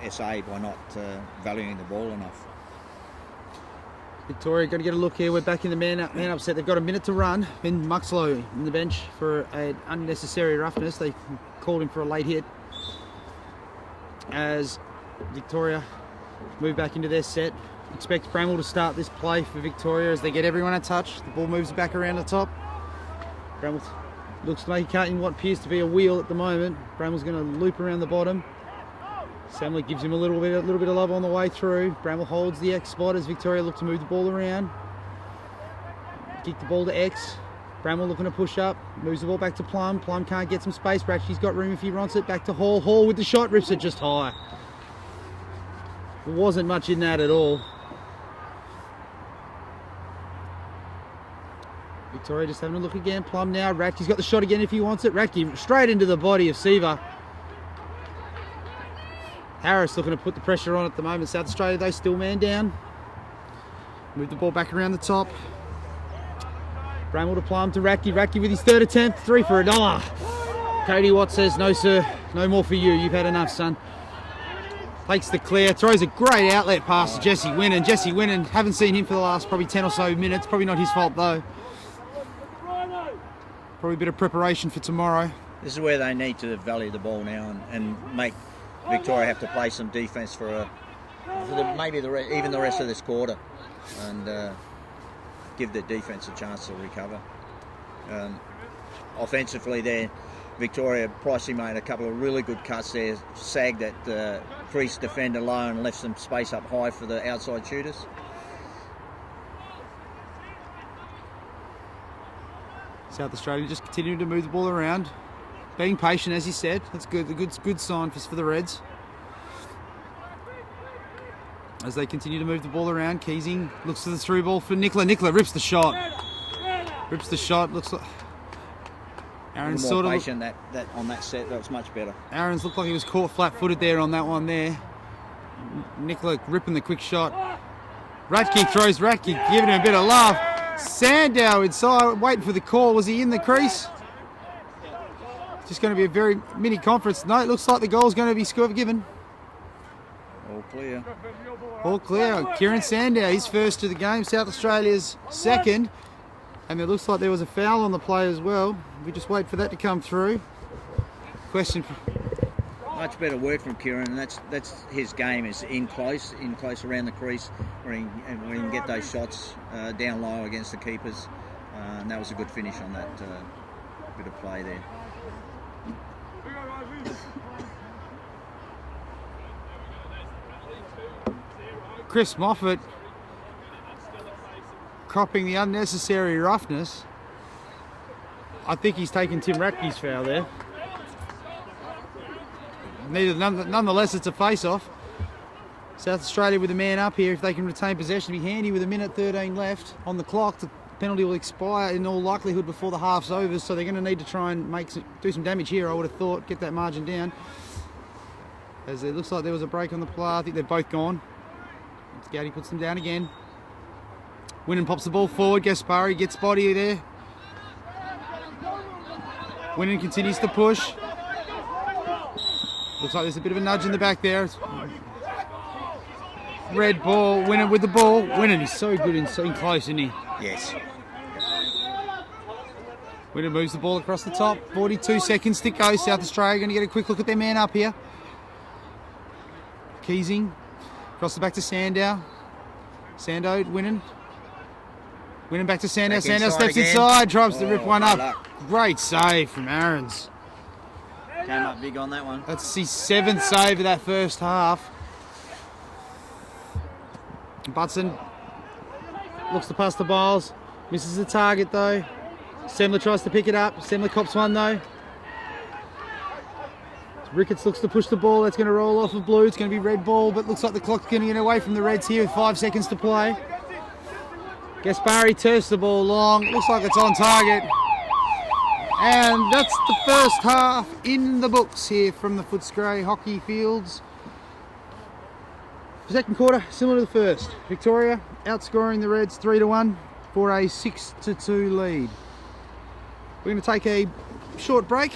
SA by not valuing the ball enough. Victoria going to get a look here. We're back in the man up set. They've got a minute to run. Ben Muxlow in the bench for an unnecessary roughness. They called him for a late hit. As Victoria move back into their set. Expect Bramwell to start this play for Victoria as they get everyone a touch. The ball moves back around the top. Bramwell looks like he can't in what appears to be a wheel at the moment. Bramwell's going to loop around the bottom. Samley gives him a little bit of love on the way through. Bramwell holds the X spot as Victoria look to move the ball around. Kick the ball to X. Bramwell looking to push up. Moves the ball back to Plum. Plum can't get some space. He's got room if he wants it. Back to Hall. Hall with the shot. Rips it just high. There wasn't much in that at all. Victoria just having a look again. Plum now. Ratke's got the shot again if he wants it. Ratke straight into the body of Seaver. Harris looking to put the pressure on at the moment. South Australia though still man down. Move the ball back around the top. Bramwell to Plum to Ratke. Ratke with his third attempt. 3 for $1. Cody Watt says, no sir, no more for you. You've had enough, son. Takes the clear. Throws a great outlet pass to Jesse Winnan. Jesse Winnan, haven't seen him for the last probably 10 or so minutes. Probably not his fault though. Probably a bit of preparation for tomorrow. This is where they need to value the ball now and make Victoria have to play some defence for maybe even the rest of this quarter, and give the defence a chance to recover. Offensively there, Victoria, Pricey made a couple of really good cuts there, sagged that crease defender low and left some space up high for the outside shooters. South Australia just continuing to move the ball around. Being patient, as you said. That's good. A good sign for the Reds. As they continue to move the ball around, Keesing looks to the through ball for Nicola. Nicola rips the shot. Rips the shot. Looks like Aaron's more sort of patient that on that set. That was much better. Aaron's looked like he was caught flat-footed there on that one there. Nicola ripping the quick shot. Ratke throws. Ratke giving him a bit of love. Sandow inside, waiting for the call. Was he in the crease? Just going to be a very mini conference. No, it looks like the goal's going to be given. All clear. All clear. Kieran Sandow, his first of the game. South Australia's second. And it looks like there was a foul on the play as well. We just wait for that to come through. Question. Much better work from Kieran, and that's his game, is in close around the crease, where he can get those shots down low against the keepers. And that was a good finish on that bit of play there. Chris Moffat cropping the unnecessary roughness. I think he's taken Tim Ratke's foul there. Nonetheless, it's a face-off. South Australia with a man up here. If they can retain possession, it'll be handy with 1:13 left on the clock. The penalty will expire in all likelihood before the half's over, so they're going to need to try and do some damage here, I would have thought, get that margin down. As it looks like there was a break on the play. I think they're both gone. Gowdy puts them down again. Winnan pops the ball forward. Gaspari gets body there. Winnan continues to push. Looks like there's a bit of a nudge in the back there. Red ball. Winnan with the ball. Winnan is so good in close, isn't he? Yes. Winnan moves the ball across the top. 42 seconds to go. South Australia going to get a quick look at their man up here. Keesing. Across the back to Sandow. Sandow, Winnan. Winnan back to Sandow. Sandow steps inside, tries to rip one up. Great save from Aarons. Came up big on that one. That's his 7th save of that first half. Butson looks to pass the Biles. Misses the target though. Semler tries to pick it up. Semler cops one though. Ricketts looks to push the ball. That's going to roll off of blue. It's going to be red ball, but looks like the clock's going to get away from the Reds here with 5 seconds to play. Gaspari turfs the ball long. Looks like it's on target. And that's the first half in the books here from the Footscray hockey fields. Second quarter, similar to the first. Victoria outscoring the Reds 3-1 for a 6-2 lead. We're going to take a short break.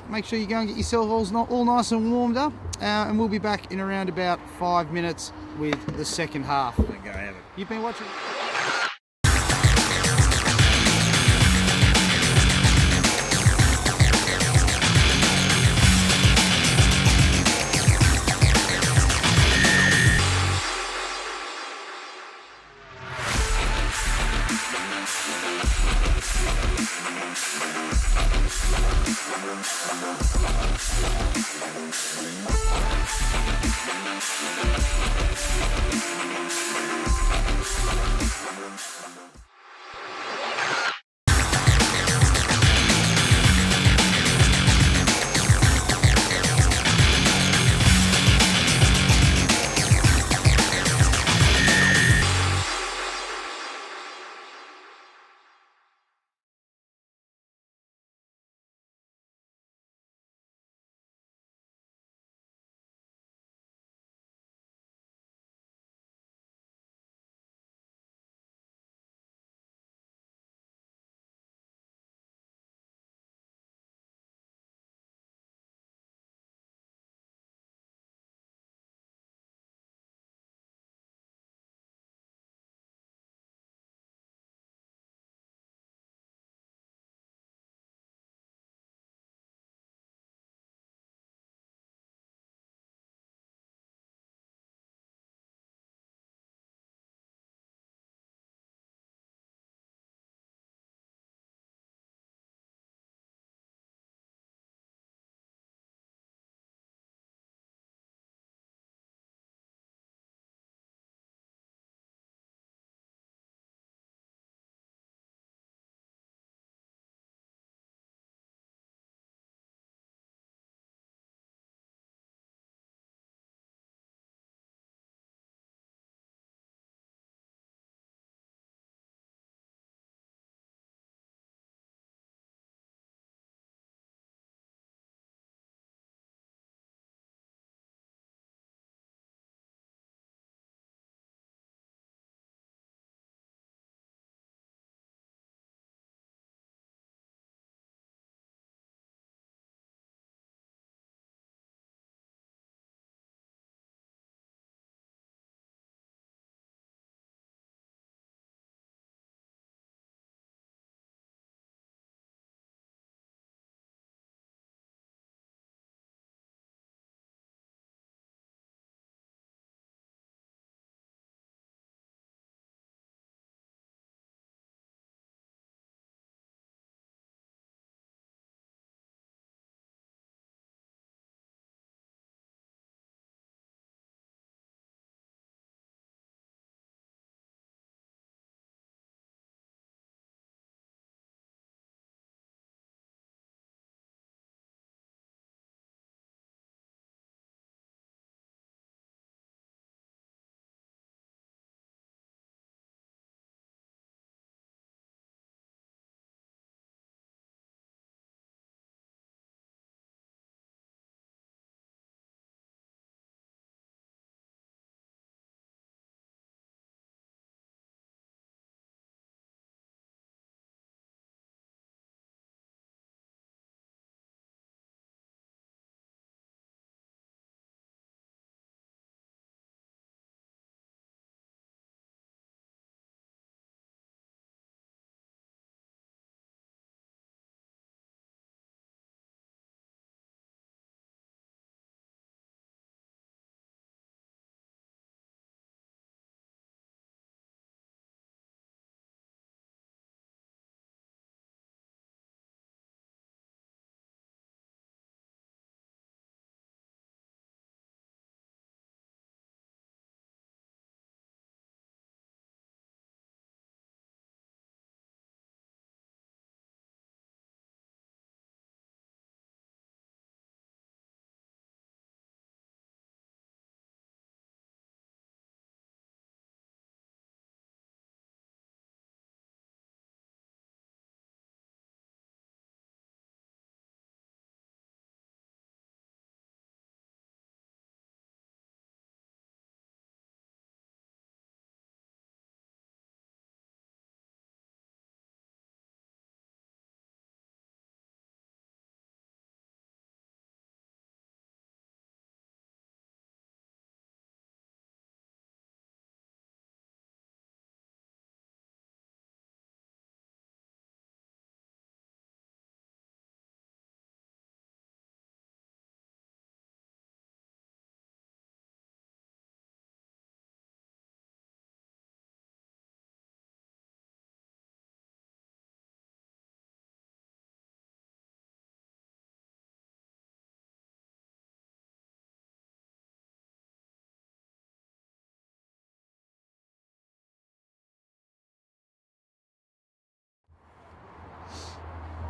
Make sure you go and get yourself all nice and warmed up. And we'll be back in around about 5 minutes with the second half. Go have it. You've been watching.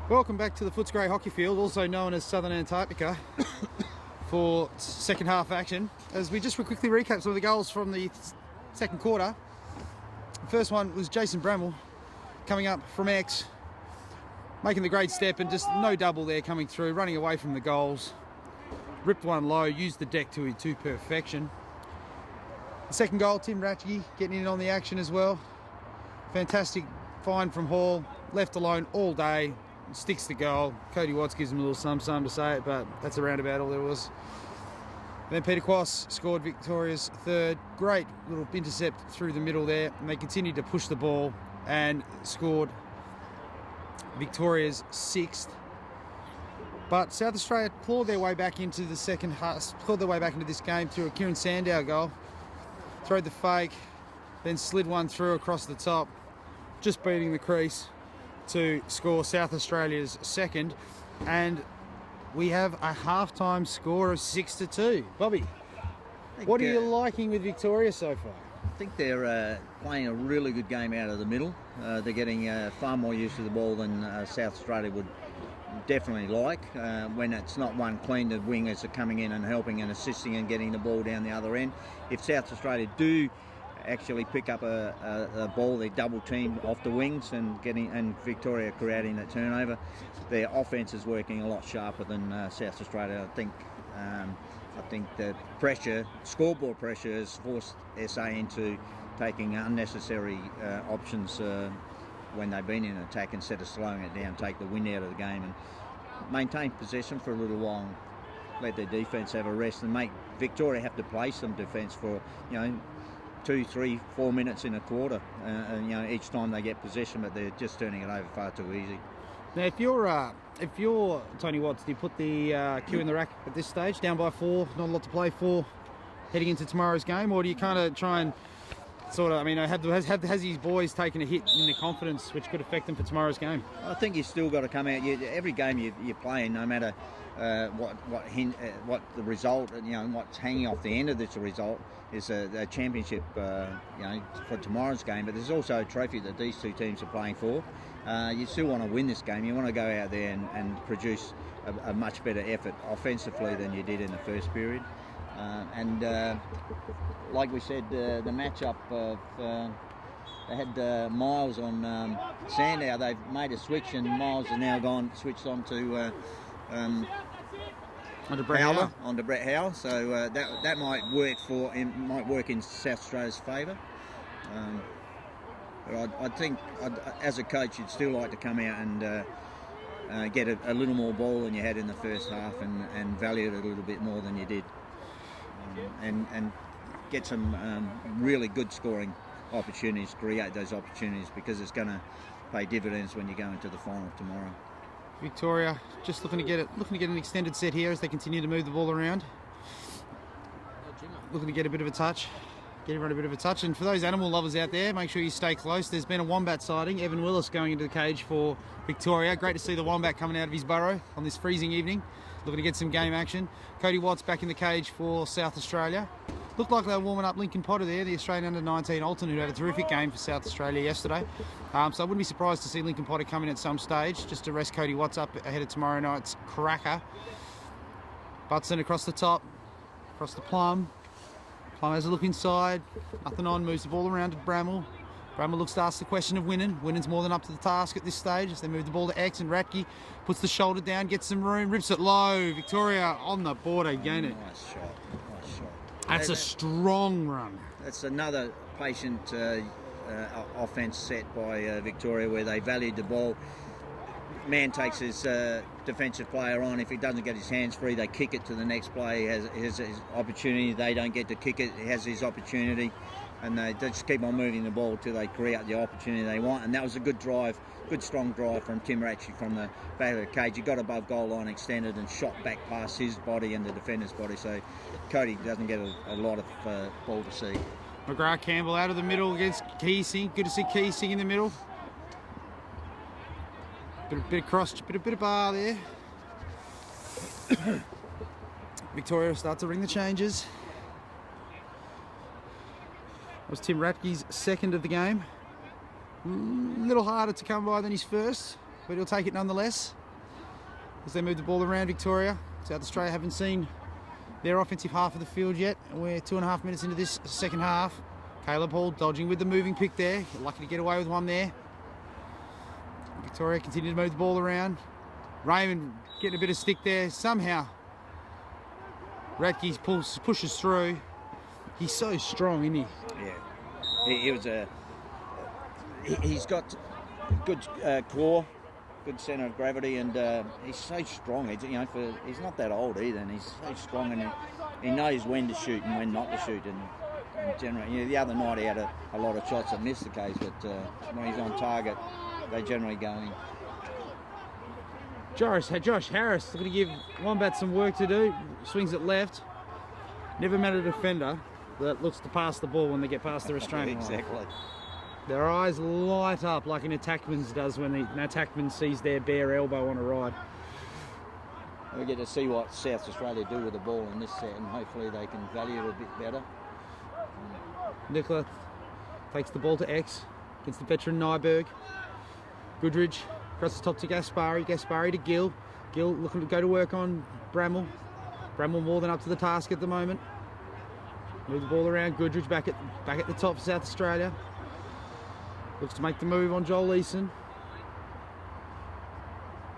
Welcome back to the Footscray Hockey Field, also known as Southern Antarctica, for second half action. As we just quickly recap some of the goals from the second quarter. The first one was Jason Bramwell coming up from X, making the great step and just no double there coming through, running away from the goals. Ripped one low, used the deck to perfection. The second goal, Tim Ratchke getting in on the action as well. Fantastic find from Hall, left alone all day, sticks the goal. Cody Watts gives him a little some to say it, but that's around about all there was. Then Peter Quass scored Victoria's third. Great little intercept through the middle there, and they continued to push the ball and scored Victoria's sixth. But South Australia clawed their way back into the second half, clawed their way back into this game through a Kieran Sandow goal. Throwed the fake, then slid one through across the top, just beating the crease to score South Australia's second. And we have a half-time score of 6-2. Bobby, what are you liking with Victoria so far? I think they're playing a really good game out of the middle. They're getting far more use of the ball than South Australia would definitely like. When it's not one clean, the wingers are coming in and helping and assisting and getting the ball down the other end. If South Australia do actually pick up a ball, they double team off the wings and Victoria creating that turnover. Their offense is working a lot sharper than South Australia. I think the pressure, scoreboard pressure, has forced SA into taking unnecessary options when they've been in attack instead of slowing it down, take the wind out of the game and maintain possession for a little while and let their defence have a rest and make Victoria have to play some defence for 2, 3, 4 minutes in a quarter, each time they get possession, but they're just turning it over far too easy. Now, if you're Tony Watts, do you put the cue in the rack at this stage, down by 4, not a lot to play for, heading into tomorrow's game, or do you kind of try and sort of, has his boys taken a hit in their confidence, which could affect them for tomorrow's game? I think you've still got to come out. Every game you're playing, no matter what the result, what's hanging off the end of this result is a championship, for tomorrow's game. But there's also a trophy that these two teams are playing for. You still want to win this game. You want to go out there and produce a much better effort offensively than you did in the first period. Like we said, the matchup of they had Miles on Sandow. They've made a switch, and Miles has now switched on to onto Brett Howell. So that might work in South Australia's favour. But I think, as a coach, you'd still like to come out and get a little more ball than you had in the first half, and value it a little bit more than you did, and get some really good scoring opportunities, create those opportunities, because it's going to pay dividends when you go into the final tomorrow. Victoria just looking to get an extended set here as they continue to move the ball around. Looking to get a bit of a touch. Get everyone a bit of a touch. And for those animal lovers out there, make sure you stay close. There's been a wombat sighting. Evan Willis going into the cage for Victoria. Great to see the wombat coming out of his burrow on this freezing evening. Looking to get some game action. Cody Watts back in the cage for South Australia. Looked like they were warming up Lincoln Potter there, the Australian under-19 Alton, who had a terrific game for South Australia yesterday. So I wouldn't be surprised to see Lincoln Potter come in at some stage just to rest Cody Watts up ahead of tomorrow night's cracker. Butson across the top, across the Plum. Plum has a look inside, nothing on, moves the ball around to Bramwell. Bramwell looks to ask the question of Winnan. Winnan's more than up to the task at this stage as they move the ball to X, and Ratke puts the shoulder down, gets some room, rips it low. Victoria on the board again. Nice shot. That's a strong run. That's another patient offence set by Victoria, where they valued the ball. Man takes his defensive player on. If he doesn't get his hands free, they kick it to the next play. He has his opportunity. They don't get to kick it. He has his opportunity. And they just keep on moving the ball till they create the opportunity they want. And that was a good drive, good strong drive from Tim Ratchke from the back of the cage. He got above goal line, extended, and shot back past his body and the defender's body. So Cody doesn't get a lot of ball to see. McGrath Campbell out of the middle against Keesing. Good to see Keesing in the middle. Bit of bar there. Victoria starts to ring the changes. That was Tim Ratke's second of the game. A little harder to come by than his first, but he'll take it nonetheless. as they move the ball around Victoria. South Australia haven't seen their offensive half of the field yet. We're 2.5 minutes into this second half. Caleb Hall dodging with the moving pick there. Lucky to get away with one there. Victoria continue to move the ball around. Raymond getting a bit of stick there. Somehow Ratke pushes through. He's so strong, isn't he? Yeah. He's got good core, good centre of gravity, and he's so strong. He's not that old either, and he's so strong, and he knows when to shoot and when not to shoot. And generally, the other night he had a lot of shots that missed the case, but when he's on target, they generally go in. Josh Harris looking to give Wombat some work to do. Swings it left. Never met a defender that looks to pass the ball when they get past the restraining line. Exactly. Their eyes light up like an attackman's does when an attackman sees their bare elbow on a ride. We get to see what South Australia do with the ball in this set, and hopefully they can value it a bit better. Nicola takes the ball to X against the veteran Nyberg. Goodridge across the top to Gaspari. Gaspari to Gill. Gill looking to go to work on Bramwell. Bramwell more than up to the task at the moment. Move the ball around. Goodridge back at the top for South Australia. Looks to make the move on Joel Eason.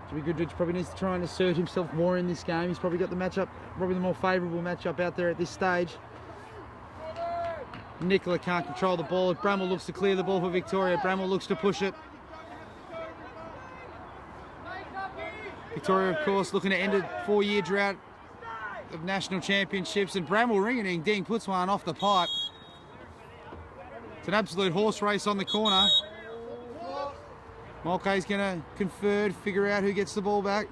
Jimmy Goodridge probably needs to try and assert himself more in this game. He's probably got the matchup, probably the more favourable matchup out there at this stage. Nicola can't control the ball. Bramwell looks to clear the ball for Victoria. Bramwell looks to push it. Victoria, of course, looking to end a 4-year drought of national championships, and Bramwell ringing ding puts one off the pipe. It's an absolute horse race on the corner. Mulcahy's going to confer, figure out who gets the ball back.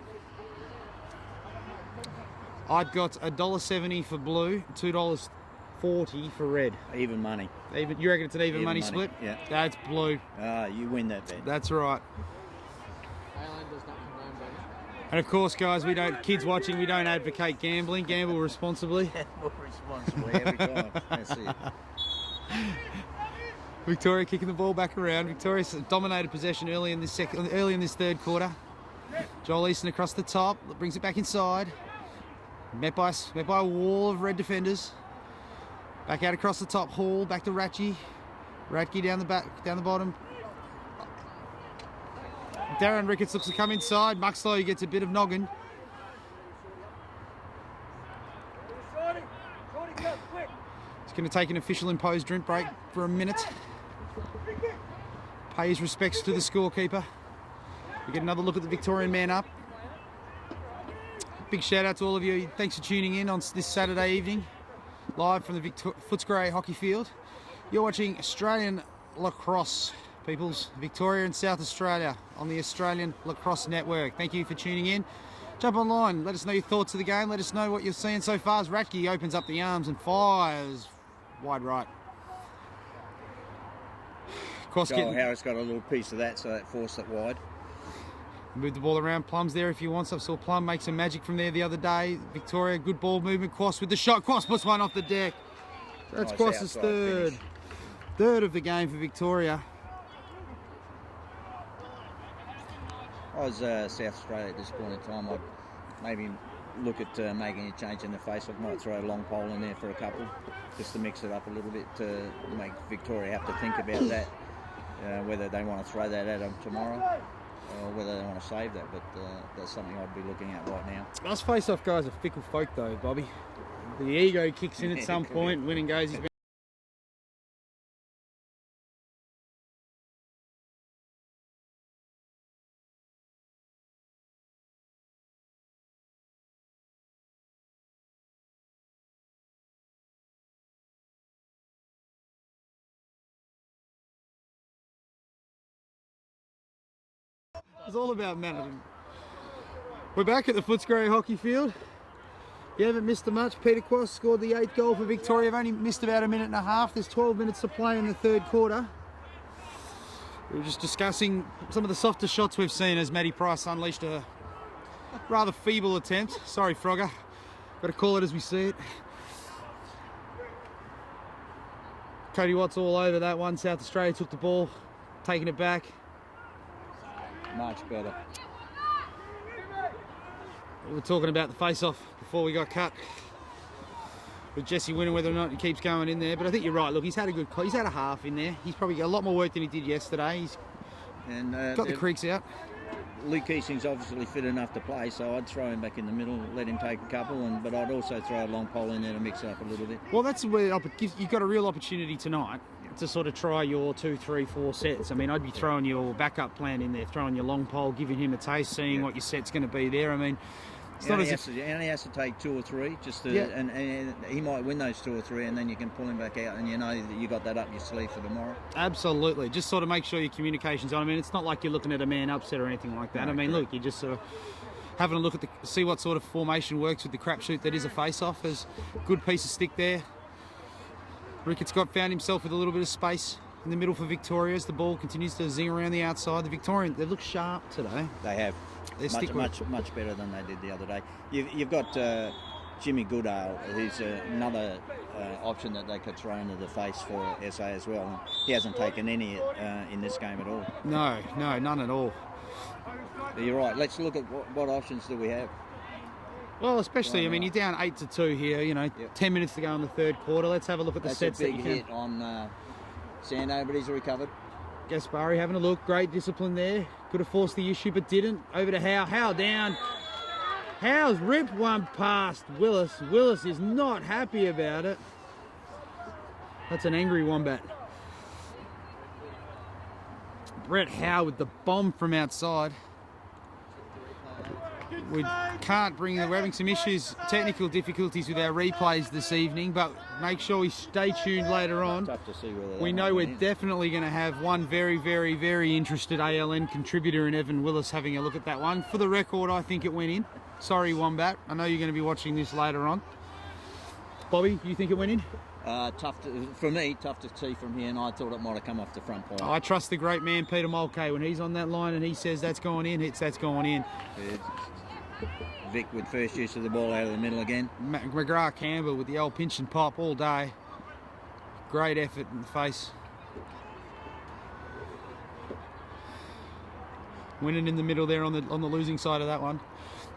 I've got $1.70 for blue, $2.40 for red. Even money. Even, you reckon it's an even money split? Yeah. That's blue. You win that bet. That's right. And of course, guys, kids watching, we don't advocate gambling. Gamble responsibly. Gamble responsibly every time. That's it. Victoria kicking the ball back around. Victoria's dominated possession early in this third quarter. Joel Easton across the top, brings it back inside. Met by a wall of red defenders. Back out across the top. Hall back to Ratke. Ratke down the bottom. Darren Ricketts looks to come inside. Muxlow gets a bit of noggin. He's going to take an official imposed drink break for a minute. Pay his respects to the scorekeeper. We get another look at the Victorian man up. Big shout out to all of you. Thanks for tuning in on this Saturday evening, live from the Footscray hockey field. You're watching Australian lacrosse, peoples. Victoria and South Australia on the Australian Lacrosse Network. Thank you for tuning in. Jump online. Let us know your thoughts of the game. Let us know what you're seeing so far as Ratke opens up the arms and fires wide right. Joel Harris got a little piece of that, so that forced it wide. Move the ball around. Plum's there if you want. I saw Plum make some magic from there the other day. Victoria, good ball movement. Quast with the shot. Quast puts one off the deck. That's Nice Quast's outside third of the game for Victoria. I was South Australia at this point in time. I'd maybe look at making a change in the face. I might throw a long pole in there for a couple, just to mix it up a little bit, to make Victoria have to think about that, whether they want to throw that at them tomorrow or whether they want to save that. But that's something I'd be looking at right now. Us face-off guys are fickle folk though, Bobby. The ego kicks in at some point. Winning goes. He's been It's all about management. We're back at the Footscray hockey field. You haven't missed a much. Peter Quast scored the 8th goal for Victoria. They've only missed about a minute and a half. There's 12 minutes to play in the third quarter. We were just discussing some of the softer shots we've seen as Maddie Price unleashed a rather feeble attempt. Sorry, Frogger. Got to call it as we see it. Cody Watts all over that one. South Australia took the ball, taking it back. Much better. we're talking about the face-off before we got cut. With Jesse winning, whether or not he keeps going in there. But I think you're right. Look, he's had a half in there. He's probably got a lot more work than he did yesterday. He's got the creeks out. Luke Keating's obviously fit enough to play, so I'd throw him back in the middle, let him take a couple, but I'd also throw a long pole in there to mix it up a little bit. Well, that's where you've got a real opportunity tonight to sort of try your 2, 3, 4 sets. I mean, I'd be throwing your backup plan in there, throwing your long pole, giving him a taste, seeing what your set's going to be there. I mean, He only has to take 2 or 3, just to, and he might win those 2 or 3, and then you can pull him back out, and you know that you got that up your sleeve for tomorrow. Absolutely, just sort of make sure your communication's on. I mean, it's not like you're looking at a man upset or anything like that. No, I mean, look, you're just sort of having a look at see what sort of formation works with the crapshoot that is a face-off. There's a good piece of stick there. Rickett Scott found himself with a little bit of space in the middle for Victoria as the ball continues to zing around the outside. The Victorian, they look sharp today. They have. Much better than they did the other day. You've got Jimmy Goodale, who's another option that they could throw into the face for SA as well. He hasn't taken any in this game at all. No, none at all. But you're right. Let's look at what options do we have. Well, especially, I mean, you're down 8-2 here. 10 minutes to go in the third quarter. Let's have a look at the sets that you can. That's a big hit on Sando, but he's recovered. Gaspari having a look, great discipline there. Could have forced the issue, but didn't. Over to Howe. Howe down. Howe's ripped one past Willis. Willis is not happy about it. That's an angry Wombat. Brett Howe with the bomb from outside. We're having some issues, technical difficulties with our replays this evening, but make sure we stay tuned later on. Tough to see whether we know we're definitely going to have one very, very, very interested ALN contributor in Evan Willis having a look at that one. For the record, I think it went in. Sorry, Wombat. I know you're going to be watching this later on. Bobby, you think it went in? Tough to see from here, and I thought it might have come off the front point. I trust the great man Peter Mulcahy. When he's on that line and he says that's going in, that's going in. Vic with first use of the ball out of the middle again. McGrath Campbell with the old pinch and pop all day. Great effort in the face. Winning in the middle there on the losing side of that one.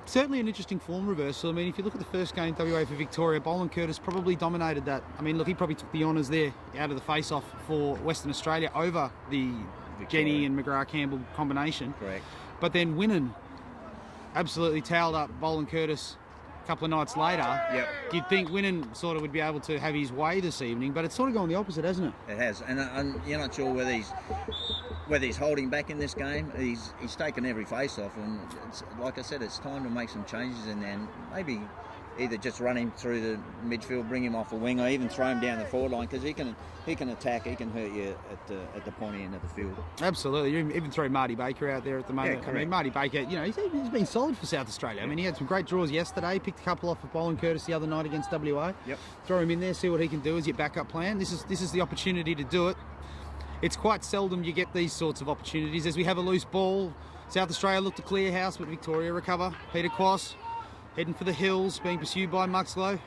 Certainly an interesting form reversal. I mean, if you look at the first game WA for Victoria, Bolan Curtis probably dominated that. I mean, look, he probably took the honours there out of the face-off for Western Australia over the Victoria. Jenny and McGrath Campbell combination. Correct. But then Winnan absolutely towelled up Bolan Curtis a couple of nights later. Yep. You'd think Winnan sort of would be able to have his way this evening, but it's sort of gone the opposite, hasn't it? It has, and you're not sure whether he's holding back in this game. He's taken every face-off, and like I said, it's time to make some changes in there, and maybe either just run him through the midfield, bring him off a wing, or even throw him down the forward line, because he can attack, he can hurt you at the pointy end of the field. Absolutely. You even throw Marty Baker out there at the moment. Yeah, I mean, Marty Baker, he's been solid for South Australia. I mean, he had some great draws yesterday, picked a couple off of Bolan Curtis the other night against WA. Yep. Throw him in there, see what he can do as your backup plan. This is the opportunity to do it. It's quite seldom you get these sorts of opportunities. As we have a loose ball, South Australia look to clear house, but Victoria recover. Peter Quass heading for the hills, being pursued by Muxlow.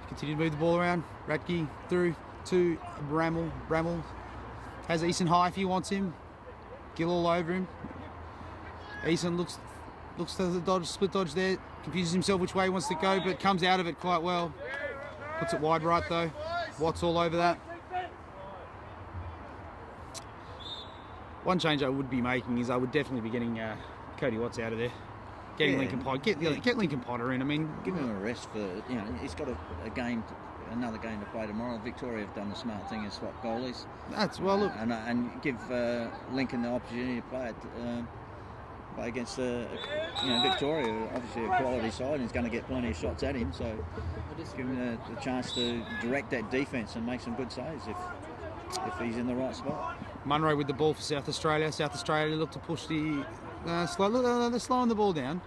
Continue to move the ball around. Ratke through to Bramall. Bramall has Eason high if he wants him. Gill all over him. Eason looks to the split dodge there. Confuses himself which way he wants to go, but comes out of it quite well. Puts it wide right though. Watts all over that. One change I would be making is I would definitely be getting Cody Watts out of there. Getting Lincoln Potter, get Lincoln Potter in. I mean, give him a rest for he's got another game to play tomorrow. Victoria have done the smart thing and swap goalies. That's well look and give Lincoln the opportunity to play against Victoria. Obviously a quality side, and he's going to get plenty of shots at him. So give him the chance to direct that defence and make some good saves if he's in the right spot. Munro with the ball for South Australia. South Australia look to push the. They're slowing the ball down.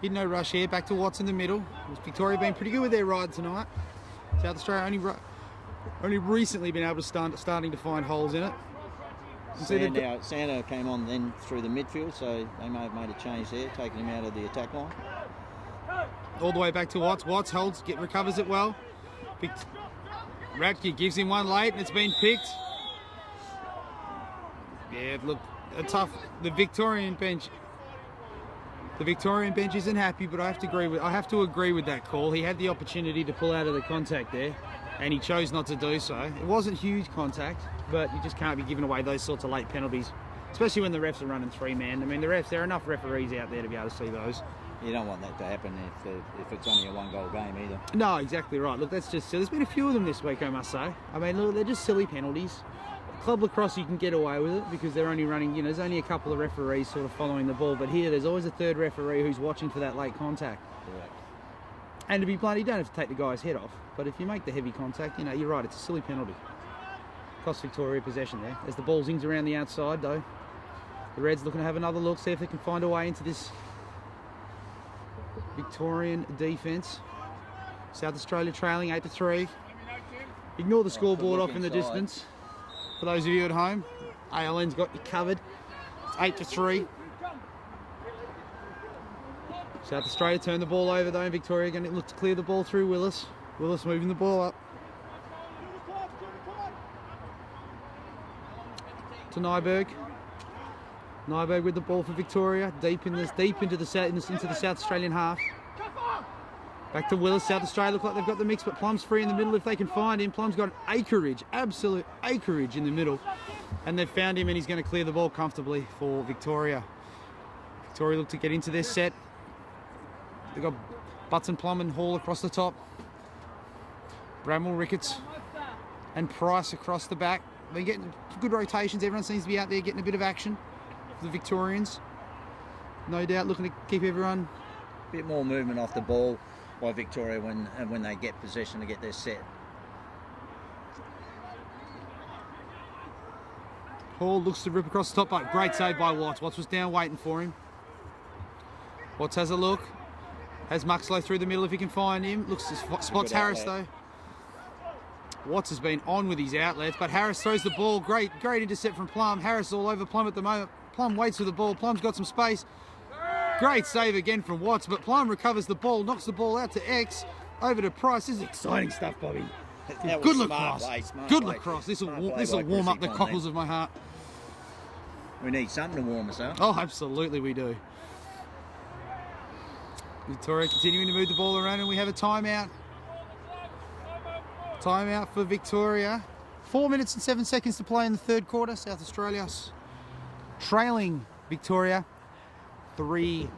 No rush here. Back to Watts in the middle. Victoria been pretty good with their ride tonight. South Australia only recently been able to starting to find holes in it. Sando came on then through the midfield, so they may have made a change there, taking him out of the attack line. All the way back to Watts. Watts holds, recovers it well. Ratke gives him one late, and it's been picked. Yeah, look. The Victorian bench The Victorian bench isn't happy, but I have to agree with that call. He had the opportunity to pull out of the contact there, and he chose not to do so. It wasn't huge contact, but you just can't be giving away those sorts of late penalties, especially when the refs are running 3-man. I mean, there are enough referees out there to be able to see those. You don't want that to happen if it's only a one-goal game either. No, exactly right. Look, that's just... There's been a few of them this week, I must say. I mean, look, they're just silly penalties. Club lacrosse, you can get away with it because they're only running, there's only a couple of referees sort of following the ball. But here, there's always a third referee who's watching for that late contact. Correct. And to be blunt, you don't have to take the guy's head off. But if you make the heavy contact, you're right, it's a silly penalty. Cost Victoria possession there. As the ball zings around the outside, though, the Reds looking to have another look, see if they can find a way into this Victorian defence. South Australia trailing 8-3. Ignore the scoreboard off in the distance. For those of you at home, ALN's got you covered. It's 8-3. South Australia turn the ball over though, and Victoria going to look to clear the ball through Willis. Willis moving the ball up to Nyberg. Nyberg with the ball for Victoria, deep into the South Australian half. Back to Willis. South Australia look like they've got the mix, but Plum's free in the middle if they can find him. Plum's got acreage, absolute acreage in the middle, and they've found him, and he's going to clear the ball comfortably for Victoria. Victoria look to get into their set. They've got Butts and Plum and Hall across the top. Bramwell, Ricketts and Price across the back. They're getting good rotations. Everyone seems to be out there getting a bit of action for the Victorians. No doubt looking to keep everyone... A bit more movement off the ball by Victoria when they get possession to get their set. Hall looks to rip across the top, but great save by Watts. Watts was down waiting for him. Watts has a look. Has Muxlow through the middle if he can find him. Looks to spots Harris though. Watts has been on with his outlets, but Harris throws the ball. Great intercept from Plum. Harris all over Plum at the moment. Plum waits for the ball. Plum's got some space. Great save again from Watts, but Plum recovers the ball, knocks the ball out to X, over to Price. This is exciting stuff, Bobby. Good lacrosse. Good lacrosse. This will warm up the cockles of my heart. We need something to warm us up. Oh, absolutely we do. Victoria continuing to move the ball around, and we have a timeout. Timeout for Victoria. 4 minutes and 7 seconds to play in the third quarter. South Australia's trailing Victoria 3-8.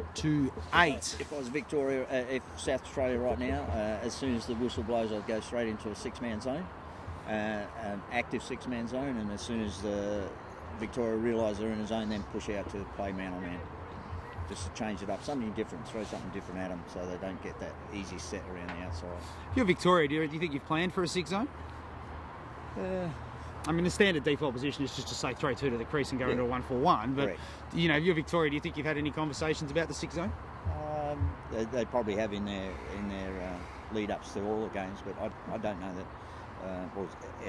If I was Victoria, if South Australia right now, as soon as the whistle blows, I'd go straight into a six-man zone, an active six-man zone, and as soon as Victoria realise they're in a zone, then push out to play man-on-man. Just to change it up, something different, throw something different at them so they don't get that easy set around the outside. If you're Victoria, do you think you've planned for a six zone? I mean, the standard default position is just to say throw two to the crease and go into a 1-4-1. But Correct. If you're Victoria, do you think you've had any conversations about the six zone? They probably have in their lead-ups to all the games, but I don't know that.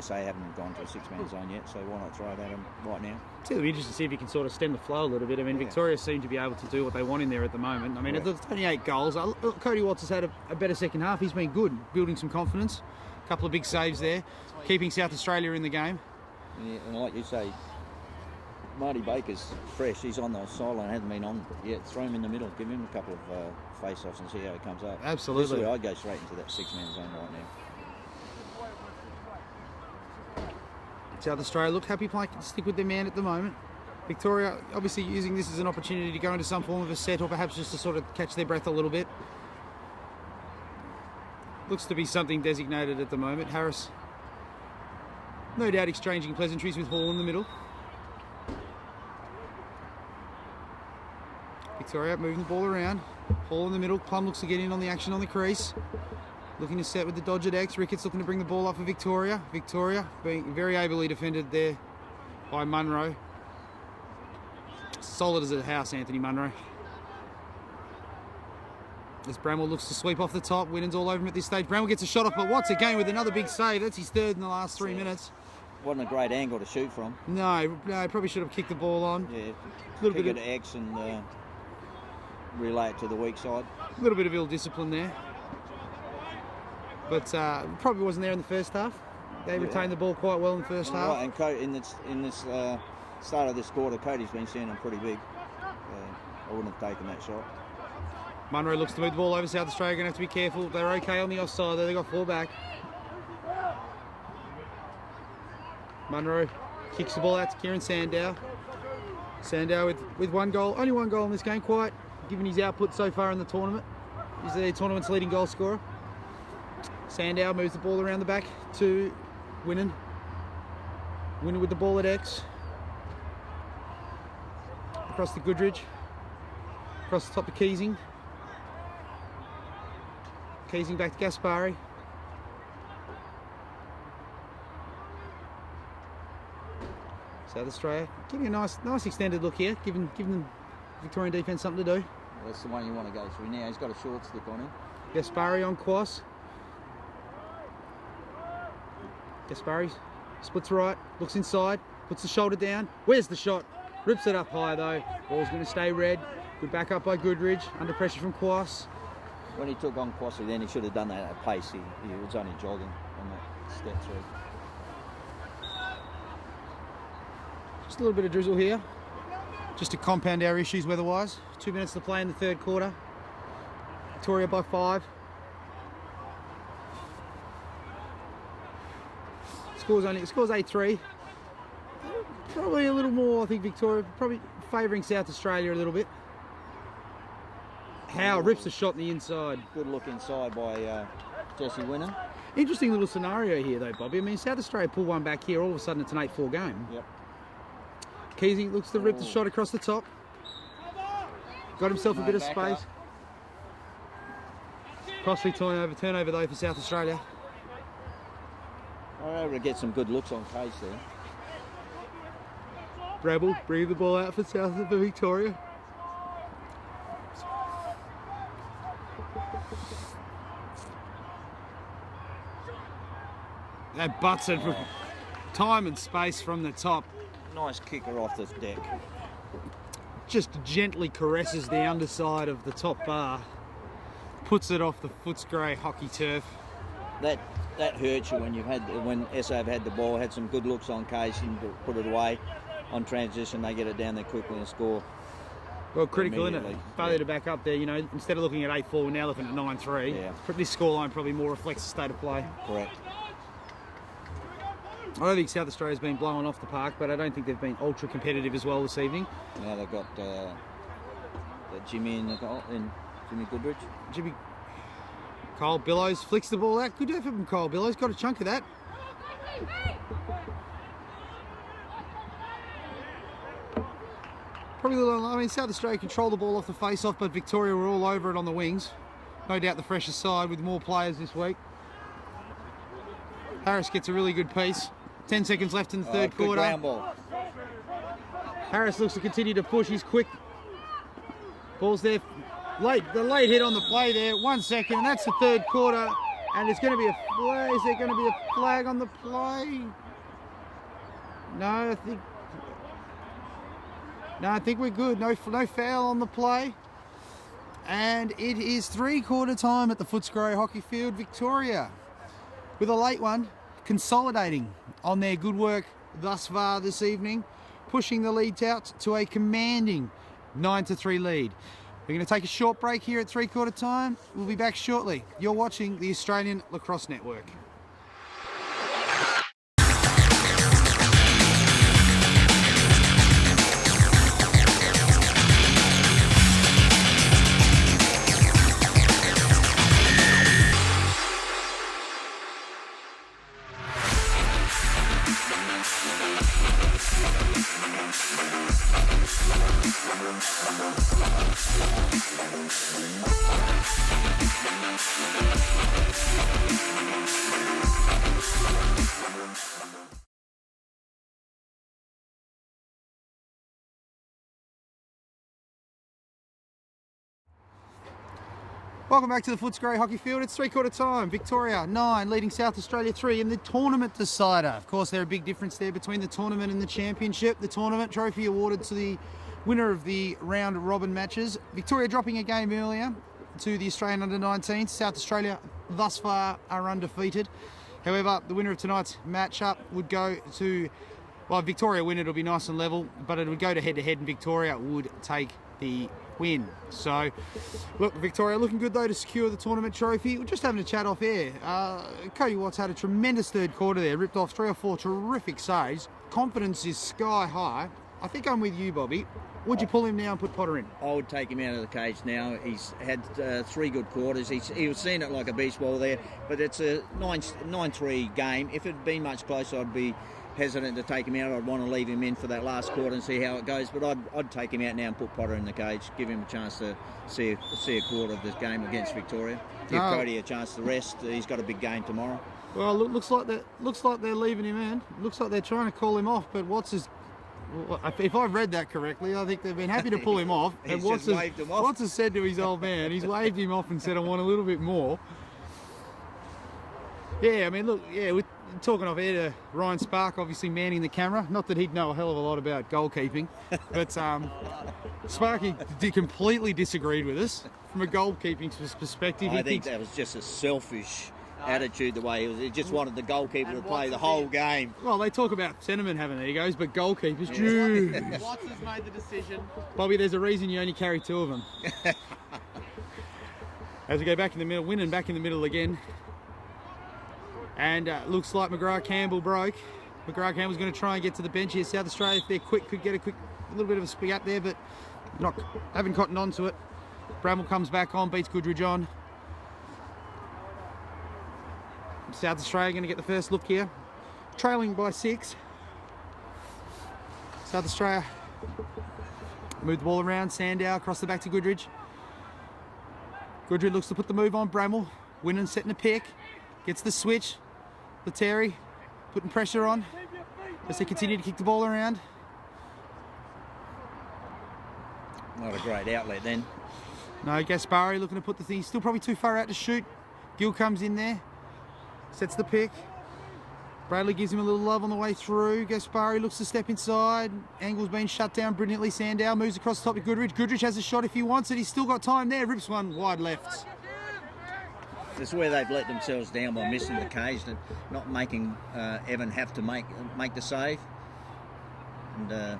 SA haven't gone to a six-man zone yet, so why not throw it at them right now? It'll be interesting to see if you can sort of stem the flow a little bit. I mean, Victoria seem to be able to do what they want in there at the moment. I mean, it's 28 goals. Cody Watts has had a better second half. He's been good, building some confidence. A couple of big saves there, keeping South Australia in the game. Yeah, and like you say, Marty Baker's fresh. He's on the sideline, hasn't been on yet. Throw him in the middle, give him a couple of face-offs and see how he comes up. Absolutely. I'd go straight into that six-man zone right now. South Australia look happy playing, stick with their man at the moment. Victoria obviously using this as an opportunity to go into some form of a set, or perhaps just to sort of catch their breath a little bit. Looks to be something designated at the moment. Harris, no doubt, exchanging pleasantries with Hall in the middle. Victoria moving the ball around. Hall in the middle. Plum looks to get in on the action on the crease. Looking to set with the dodge at X. Ricketts looking to bring the ball up for Victoria. Victoria being very ably defended there by Munro. Solid as a house, Anthony Munro. As Bramwell looks to sweep off the top. Winnen's all over him at this stage. Bramwell gets a shot off, but Watts again with another big save. That's his third in the last 3 minutes. Wasn't a great angle to shoot from. No, probably should have kicked the ball on. Yeah, a little bit of X and relay it to the weak side. A little bit of ill discipline there. But probably wasn't there in the first half. They retained the ball quite well in the first half. Right, and in this start of this quarter, Cody's been seeing them pretty big. I wouldn't have taken that shot. Munro looks to move the ball over. South Australia going to have to be careful. They're okay on the offside there. They've got 4 back. Munro kicks the ball out to Kieran Sandow. Sandow with 1 goal. Only 1 goal in this game, quite given his output so far in the tournament. He's the tournament's leading goal scorer. Sandow moves the ball around the back to Winnan. Winnan with the ball at X. Across to Goodridge. Across the top to Keesing. Keesing back to Gaspari. South Australia getting a nice extended look here, giving the Victorian defence something to do. That's the one you want to go through now. He's got a short stick on him. Gaspari on Quas. Gaspari splits right, looks inside, puts the shoulder down. Where's the shot? Rips it up high though. Ball's going to stay red. Good back up by Goodridge. Under pressure from Quas. When he took on Quassi, then he should have done that at pace. He was only jogging on that step through. Just a little bit of drizzle here. Just to compound our issues weather-wise. 2 minutes to play in the 3rd quarter. Victoria by 5. Scores 8-3. Probably a little more, I think Victoria, probably favouring South Australia a little bit. Howe rips a shot in the inside. Good look inside by Jesse Winnan. Interesting little scenario here though, Bobby. I mean, South Australia pull one back here, all of a sudden it's an 8-4 game. Yep. Keesing looks to rip the shot across the top. Got himself a bit of space. Costly turnover though for South Australia. We're able to get some good looks on Case there. Rebel bring the ball out for Victoria. That butts it for time and space from the top. Nice kicker off the deck. Just gently caresses the underside of the top bar. Puts it off the Footscray hockey turf. That hurts you when SA have had the ball, had some good looks on Case and put it away. On transition, they get it down there quickly and score. Well, critical, isn't it? Failure to back up there, you know, instead of looking at 8-4, we're now looking at 9-3. Yeah. This scoreline probably more reflects the state of play. Correct. I don't think South Australia's been blown off the park, but I don't think they've been ultra competitive as well this evening. Now they've got Jimmy in the goal, and Jimmy Goodridge. Jimmy Cole Billows flicks the ball out. Good effort from Cole Billows. Got a chunk of that. Probably a little, I mean, South Australia controlled the ball off the face-off, but Victoria were all over it on the wings. No doubt the fresher side with more players this week. Harris gets a really good piece. 10 seconds left in the 3rd quarter. Ground ball. Harris looks to continue to push. He's quick. Ball's there. The late hit on the play there. 1 second, and that's the 3rd quarter. And there's going to be a flag. Is there going to be a flag on the play? No, I think we're good. No foul on the play. And it is 3-quarter time at the Footscray Hockey Field. Victoria with a late one, consolidating on their good work thus far this evening, pushing the lead out to a commanding 9-3 lead. We're going to take a short break here at 3-quarter time. We'll be back shortly. You're watching the Australian Lacrosse Network. Welcome back to the Footscray Hockey Field. It's 3-quarter time. Victoria 9, leading South Australia 3 in the tournament decider. Of course, there's a big difference there between the tournament and the championship. The tournament trophy awarded to the winner of the round robin matches. Victoria dropping a game earlier to the Australian under-19s. South Australia thus far are undefeated. However, the winner of tonight's matchup would go to, well, Victoria win, it'll be nice and level, but it would go to head-to-head and Victoria would take the win. So, look, Victoria looking good though to secure the tournament trophy. We're just having a chat off air. Cody Watts had a tremendous third quarter there, ripped off 3 or 4 terrific saves. Confidence is sky high. I think I'm with you, Bobby. Would you pull him now and put Potter in? I would take him out of the cage now. He's had 3 good quarters. He was seeing it like a beach ball there, but it's a 9-3 game. If it had been much closer, I'd be hesitant to take him out. I'd want to leave him in for that last quarter and see how it goes, but I'd take him out now and put Potter in the cage, give him a chance to see a quarter of this game against Victoria. Give Cody a chance to rest. He's got a big game tomorrow. Well, looks like they're leaving him in. Looks like they're trying to call him off, but Watts is... If I've read that correctly, I think they've been happy to pull him off. He's just waved him off. Watts has said to his old man, he's waved him off and said, I want a little bit more. Yeah, I mean, look, yeah, we're talking off air to Ryan Spark, obviously manning the camera. Not that he'd know a hell of a lot about goalkeeping, but Sparky completely disagreed with us from a goalkeeping perspective. I think that was just a selfish attitude, the way he just wanted the goalkeeper to play the whole game. Well, they talk about centremen having egos, but goalkeepers, geez. Watts has made the decision. Bobby, there's a reason you only carry 2 of them. As we go back in the middle, winning back in the middle again. And looks like McGrath Campbell broke. McGrath Campbell's going to try and get to the bench here. South Australia, if they're quick, could get a little bit of a spig up there, but haven't cottoned onto it. Bramwell comes back on, beats Goodridge on. South Australia going to get the first look here. Trailing by 6. South Australia move the ball around. Sandow across the back to Goodridge. Goodridge looks to put the move on Bramwell. Winning, setting a pick. Gets the switch. Lettieri putting pressure on as they continue to kick the ball around. Not a great outlet then. No, Gaspari looking to put the thing. Still probably too far out to shoot. Gill comes in there. Sets the pick. Bradley gives him a little love on the way through. Gaspari looks to step inside. Angle's been shut down brilliantly. Sandow moves across the top of Goodridge. Goodridge has a shot if he wants it. He's still got time there. Rips one wide left. It's where they've let themselves down by missing the cage and not making Evan have to make the save. And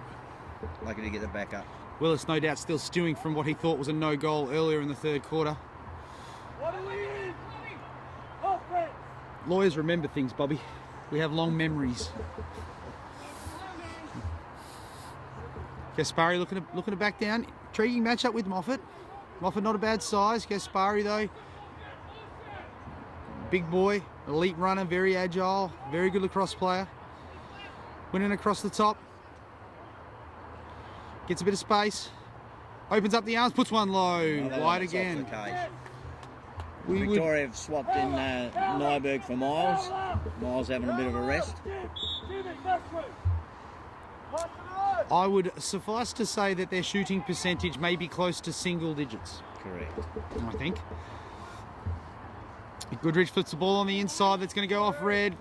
lucky to get it back up. Willis no doubt still stewing from what he thought was a no goal earlier in the third quarter. What are we in? Offense. Lawyers remember things, Bobby. We have long memories. Gaspari looking to back down. Intriguing matchup with Moffat. Moffat not a bad size. Gaspari though, big boy, elite runner, very agile, very good lacrosse player. Winning across the top. Gets a bit of space. Opens up the arms, puts one low. Another Wide one that's again. off the cage. Victoria have swapped in Nyberg for Miles. Miles having a bit of a rest. I would suffice to say that their shooting percentage may be close to single digits. Correct. I think. Goodridge flips the ball on the inside. That's going to go off red.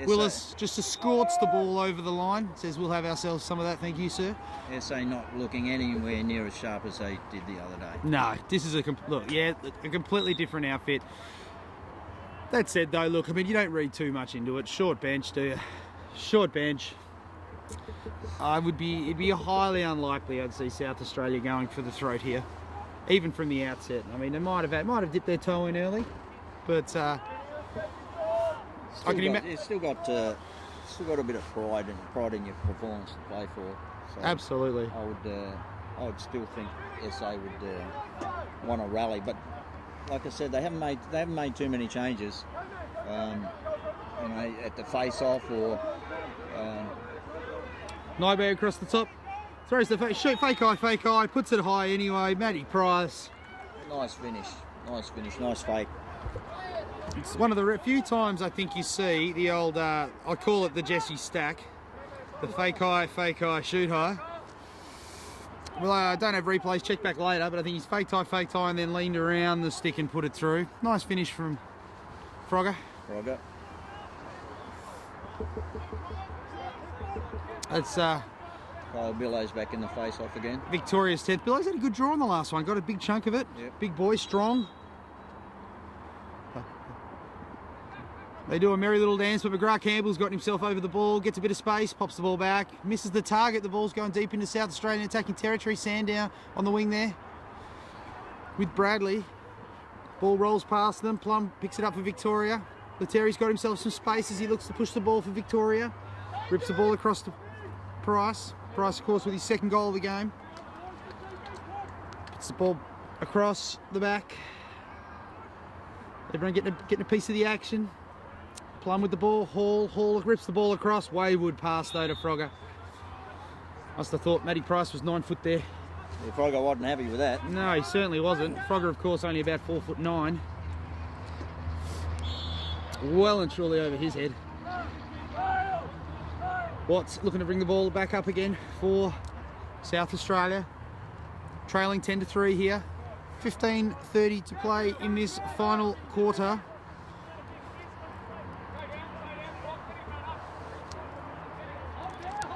Willis just escorts the ball over the line. Says we'll have ourselves some of that. Thank you, sir. SA not looking anywhere near as sharp as they did the other day. No, this is a completely different outfit. That said, though, look, I mean, you don't read too much into it. Short bench, do you? Short bench. It'd be highly unlikely I'd see South Australia going for the throat here, even from the outset. I mean, they might have dipped their toe in early, but It's still got a bit of pride in your performance to play for. So absolutely. I would still think SA would want to rally, but like I said, they haven't made too many changes. At the face-off or. Nyberg across the top, throws the shoot, fake eye, puts it high anyway. Matty Price. Nice finish, nice fake. It's one of the few times I think you see the old, I call it the Jesse stack, the fake eye, shoot high. Well, I don't have replays, check back later, but I think he's faked high, and then leaned around the stick and put it through. Nice finish from Frogger. That's Kyle Billow's back in the face-off again. Victoria's 10th. Billow's had a good draw on the last one, got a big chunk of it. Yep. Big boy, strong. They do a merry little dance, but McGrath Campbell's got himself over the ball, gets a bit of space, pops the ball back, misses the target. The ball's going deep into South Australian attacking territory. Sandown on the wing there. with Bradley. Ball rolls past them. Plum picks it up for Victoria. Lettieri's got himself some space as he looks to push the ball for Victoria. Rips the ball across to Price. Price, of course, with his second goal of the game. Puts the ball across the back. Everyone getting a piece of the action. Plum with the ball. Hall rips the ball across. Wayward pass though to Frogger. Must have thought Matty Price was 9 foot there. Yeah, Frogger wasn't happy with that. No, he certainly wasn't. Frogger, of course, only about 4'9". Well and truly over his head. Watts looking to bring the ball back up again for South Australia. Trailing 10-3 here. 15:30 to play in this final quarter.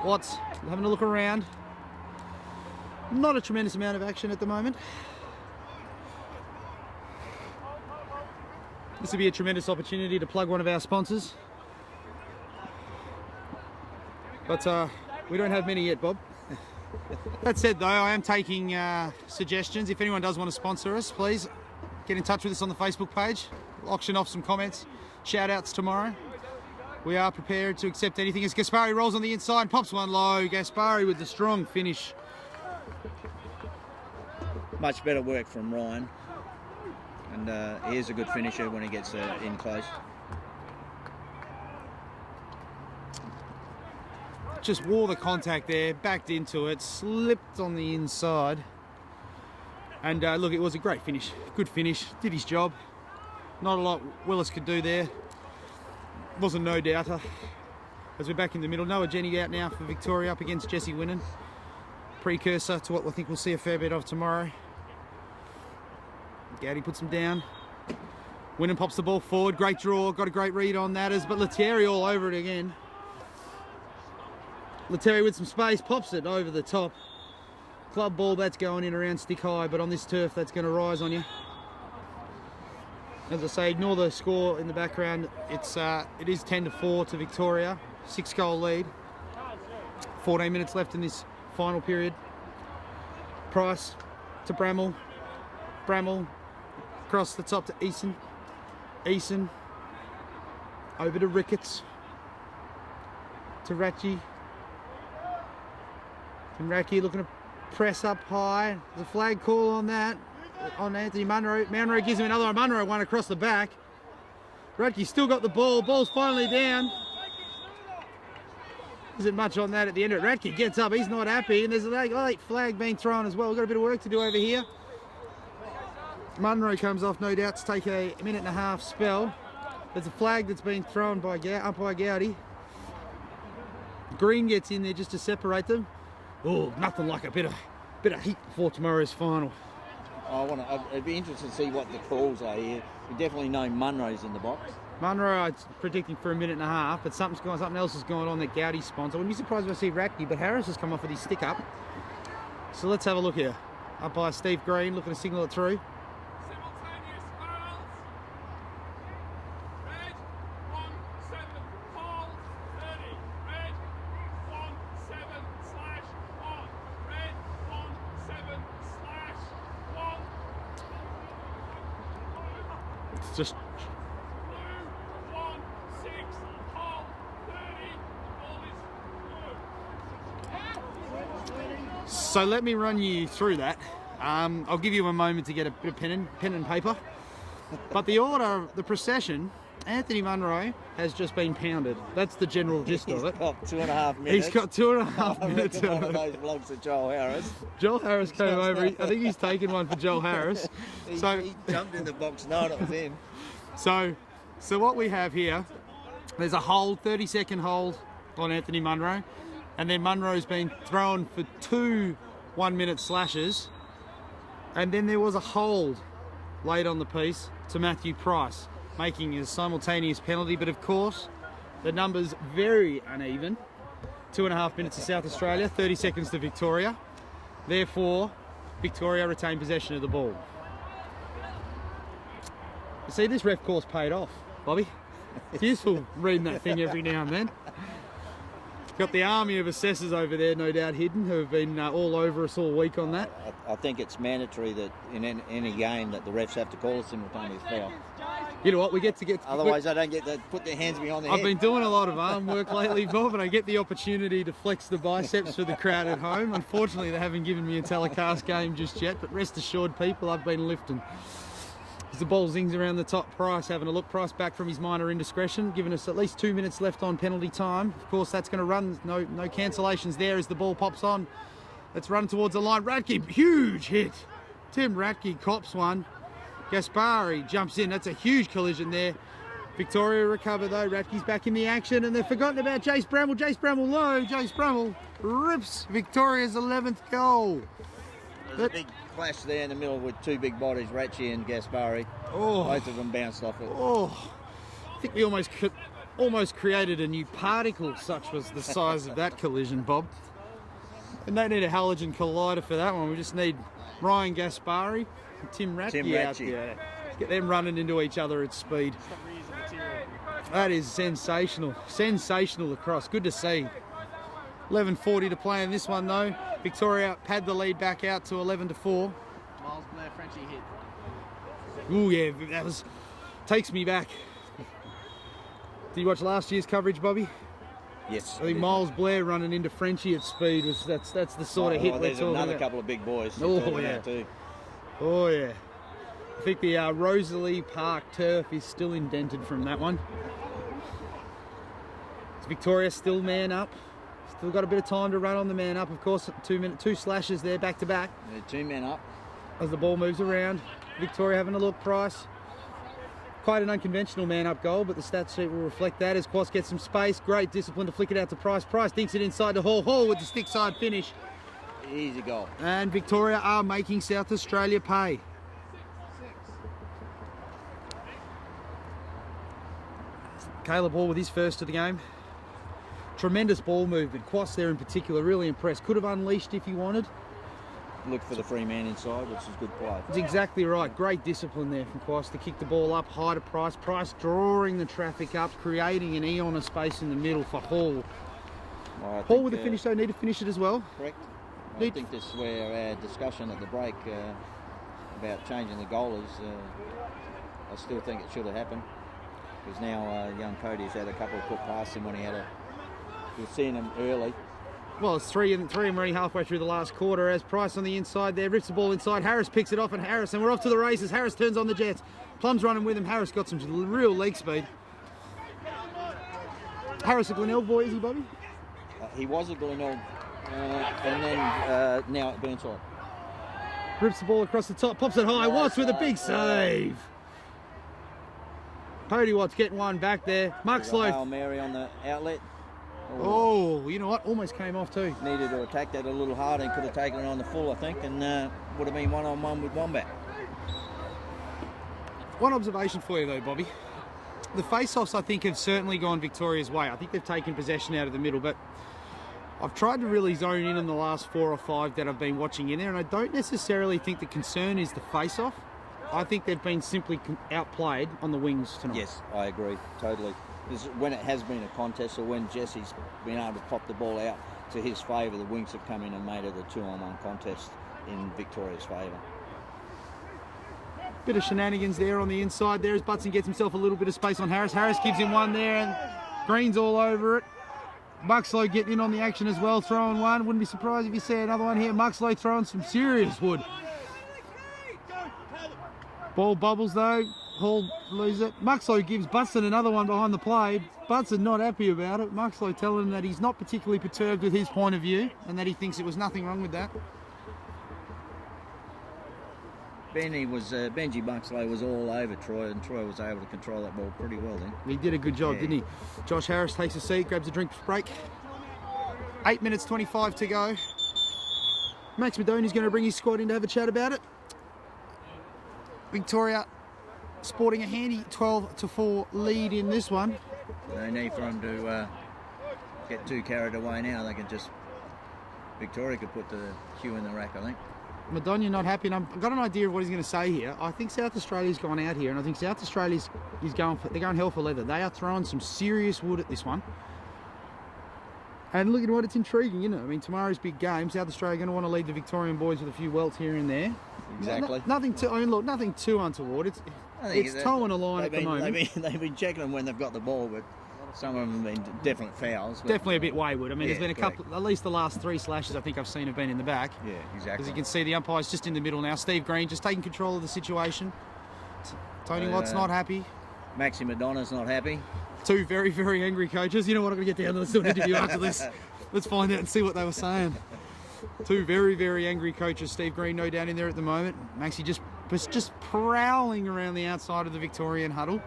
Watts having a look around. Not a tremendous amount of action at the moment. This would be a tremendous opportunity to plug one of our sponsors. But we don't have many yet, Bob. That said though, I am taking suggestions. If anyone does want to sponsor us, please get in touch with us on the Facebook page. We'll auction off some comments. Shout outs tomorrow. We are prepared to accept anything as Gaspari rolls on the inside, pops one low. Gaspari with the strong finish. Much better work from Ryan. And he is a good finisher when he gets in close. Just wore the contact there, backed into it, slipped on the inside. And look, it was a great finish. Good finish, did his job. Not a lot Willis could do there. Wasn't no doubter. As we're back in the middle, Noah Jenny out now for Victoria up against Jesse Winnan. Precursor to what I think we'll see a fair bit of tomorrow. Gowdy puts him down. Winnan pops the ball forward. Great draw. Got a great read on that. But Lettieri all over it again. Lettieri with some space. Pops it over the top. Club ball that's going in around stick high. But on this turf that's going to rise on you. As I say, ignore the score in the background. It is 10-4 to Victoria. 6-goal lead. 14 minutes left in this final period. Price to Bramall. Bramall across the top to Eason. Eason over to Ricketts. To Ratchie. And Ratchie looking to press up high. There's a flag call on that. On Anthony Munro. Munro gives him another one. Munro one across the back. Ratchie still got the ball. Ball's finally down. Isn't much on that at the end of it. Ratchie gets up. He's not happy. And there's a late flag being thrown as well. We've got a bit of work to do over here. Munro comes off, no doubt, to take a minute-and-a-half spell. There's a flag that's been thrown by umpire Gowdy. Green gets in there just to separate them. Oh, nothing like a bit of heat before tomorrow's final. It'd be interesting to see what the calls are here. We definitely know Munro's in the box. Munro, I'm predicting for a minute-and-a-half, but something else is going on that Gowdy sponsor. I wouldn't be surprised if I see Ratney, but Harris has come off with his stick up. So let's have a look here. Up by Steve Green, looking to signal it through. Simultaneous fouls. Red 1-7 hold 30. Red 1-7/1. Red 1-7/1. It's just Blue 1-6 hold 30. Ball is blue. So let me run you through that. I'll give you a moment to get a bit of pen and paper. But the order, the procession, Anthony Munro has just been pounded. That's the general gist of it. He's got 2.5 minutes. He's got 2.5 minutes. I reckon one of those belongs to Joel Harris. Joel Harris came over. I think he's taken one for Joel Harris. He So jumped in the box knowing it was him. So what we have here, there's a hold, 30-second hold on Anthony Munro, and then Munro's been thrown for 2 1-minute slashes, and then there was a hold laid on the piece to Matthew Price, making a simultaneous penalty, but of course the numbers very uneven. 2.5 minutes to South Australia, 30 seconds to Victoria. Therefore, Victoria retain possession of the ball. You see, this ref course paid off, Bobby. It's useful reading that thing every now and then. Got the army of assessors over there, no doubt hidden, who have been all over us all week on that. I think it's mandatory that in any game that the refs have to call a simultaneous foul. You know what? We get to get. Otherwise, they don't get to put their hands behind their I've head. been doing a lot of arm work lately, Bob, and I get the opportunity to flex the biceps for the crowd at home. Unfortunately, they haven't given me a telecast game just yet, but rest assured, people, I've been lifting. As the ball zings around the top, Price having a look. Price back from his minor indiscretion, giving us at least 2 minutes left on penalty time. Of course, that's going to run. No cancellations there as the ball pops on. Let's run towards the line. Ratke, huge hit. Tim Ratke cops one. Gaspari jumps in. That's a huge collision there. Victoria recover though. Ratke's back in the action, and they've forgotten about Jace Bramwell. Jace Bramwell low. Jace Bramwell rips Victoria's 11th goal. There's a big clash there in the middle with two big bodies, Ratchie and Gaspari. Oh. Both of them bounced off it. Oh, I think we almost created a new particle, such was the size of that collision, Bob. We don't need a halogen collider for that one. We just need Ryan Gaspari and Tim Ratke out there. Get them running into each other at speed. That is sensational. Sensational lacrosse. Good to see. 11:40 to play in this one though. Victoria pad the lead back out to 11-4. Miles Blair, Frenchie hit. Oh yeah, that was takes me back. Did you watch last year's coverage, Bobby? Yes. I think Miles Blair running into Frenchie at speed was that's the sort of hit we're there's talking another about. couple of big boys. Oh, talking yeah. about too. Oh yeah. I think the Rosalie Park turf is still indented from that one. Is Victoria still man up? Still got a bit of time to run on the man up, of course. 2 slashes there back to back. They're two men up. As the ball moves around. Victoria having a look, Price. Quite an unconventional man-up goal, but the stat sheet will reflect that as Quas gets some space. Great discipline to flick it out to Price. Price dinks it inside to Hall. Hall with the stick side finish. Easy goal. And Victoria are making South Australia pay. Caleb Hall with his first of the game. Tremendous ball movement. Quas there in particular, really impressed. Could have unleashed if he wanted. Look for the free man inside, which is good play. That's exactly right. Great discipline there from Quas to kick the ball up high to Price. Price drawing the traffic up, creating an eon of space in the middle for Hall. Well, Hall with the finish though, need to finish it as well. Correct. I think this is where our discussion at the break about changing the goal is. I still think it should have happened because now young Cody's had a couple of put past him when he had a. We've seen him early. Well, it's three and we're only halfway through the last quarter as Price on the inside there, rips the ball inside. Harris picks it off and we're off to the races. Harris turns on the Jets. Plum's running with him. Harris got some real leg speed. Harris a Glenelg boy, is he, Bobby? He was a Glenelg and then now at Burnside. Rips the ball across the top, pops it high. Watts with a big save. Cody Watts getting one back there. Mark Sloth. Hail Mary on the outlet. Oh, you know what? Almost came off too. Needed to attack that a little harder and could have taken it on the full, I think, and would have been one-on-one with Wombat. One observation for you though, Bobby. The face-offs, I think, have certainly gone Victoria's way. I think they've taken possession out of the middle, but I've tried to really zone in on the last 4 or 5 that I've been watching in there, and I don't necessarily think the concern is the face-off. I think they've been simply outplayed on the wings tonight. Yes, I agree, totally. When it has been a contest or when Jesse's been able to pop the ball out to his favour, the wings have come in and made it a 2-on-1 contest in Victoria's favour. Bit of shenanigans there on the inside there as Butson gets himself a little bit of space on Harris. Harris gives him one there and Green's all over it. Muxlow getting in on the action as well, throwing one. Wouldn't be surprised if you see another one here. Muxlow throwing some serious wood. Ball bubbles though. Hall loses it. Muxlow gives Butson another one behind the play. Butson not happy about it. Muxlow telling him that he's not particularly perturbed with his point of view and that he thinks it was nothing wrong with that. Benji Muxlow was all over Troy, and Troy was able to control that ball pretty well then. He did a good job, didn't he? Josh Harris takes a seat, grabs a drink break. 8 minutes 25 to go. Max Madoni's going to bring his squad in to have a chat about it. Victoria sporting a handy 12-4 lead in this one. No need for them to get too carried away now. They can just... Victoria could put the cue in the rack, I think. Madonia not happy, and I've got an idea of what he's going to say here. I think South Australia's gone out here, and I think South Australia's they're going hell for leather. They are throwing some serious wood at this one. And look at what it's intriguing, isn't it? I mean, tomorrow's big game. South Australia going to want to lead the Victorian boys with a few welts here and there. Exactly. Nothing too. I mean, look, nothing too untoward. It's toeing a line at the moment. They've been checking them when they've got the ball, but some of them have been definite fouls. But, Definitely a bit wayward. I mean, yeah, there's been a couple, at least the last 3 slashes I think I've seen have been in the back. Yeah, exactly. As you can see, the umpire's just in the middle now. Steve Green just taking control of the situation. Tony Watt's not happy. Maxi Madonna's not happy. 2 very, very angry coaches. You know what? I'm going to get down to the interview after this. Let's find out and see what they were saying. 2 very, very angry coaches. Steve Green, no doubt, in there at the moment. Maxi just prowling around the outside of the Victorian huddle.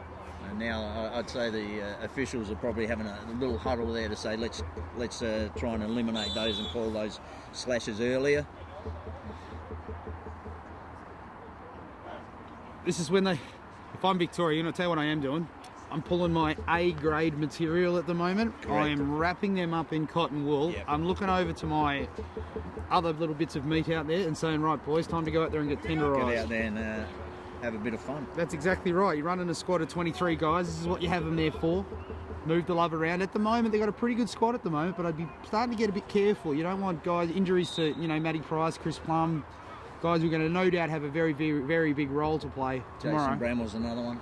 And now I'd say the officials are probably having a little huddle there to say let's try and eliminate those and call those slashes earlier. This is when if I'm Victoria, you know, I'll tell you what I am doing. I'm pulling my A-grade material at the moment. Correct. I am wrapping them up in cotton wool. Yep. I'm looking over to my other little bits of meat out there and saying, right, boys, time to go out there and get tenderised. Get out there and have a bit of fun. That's exactly right. You're running a squad of 23 guys. This is what you have them there for. Move the love around. At the moment, they've got a pretty good squad at the moment, but I'd be starting to get a bit careful. You don't want guys, injuries to, you know, Matty Price, Chris Plum, guys who are going to no doubt have a very, very, very big role to play tomorrow. Jason Bramwell's another one.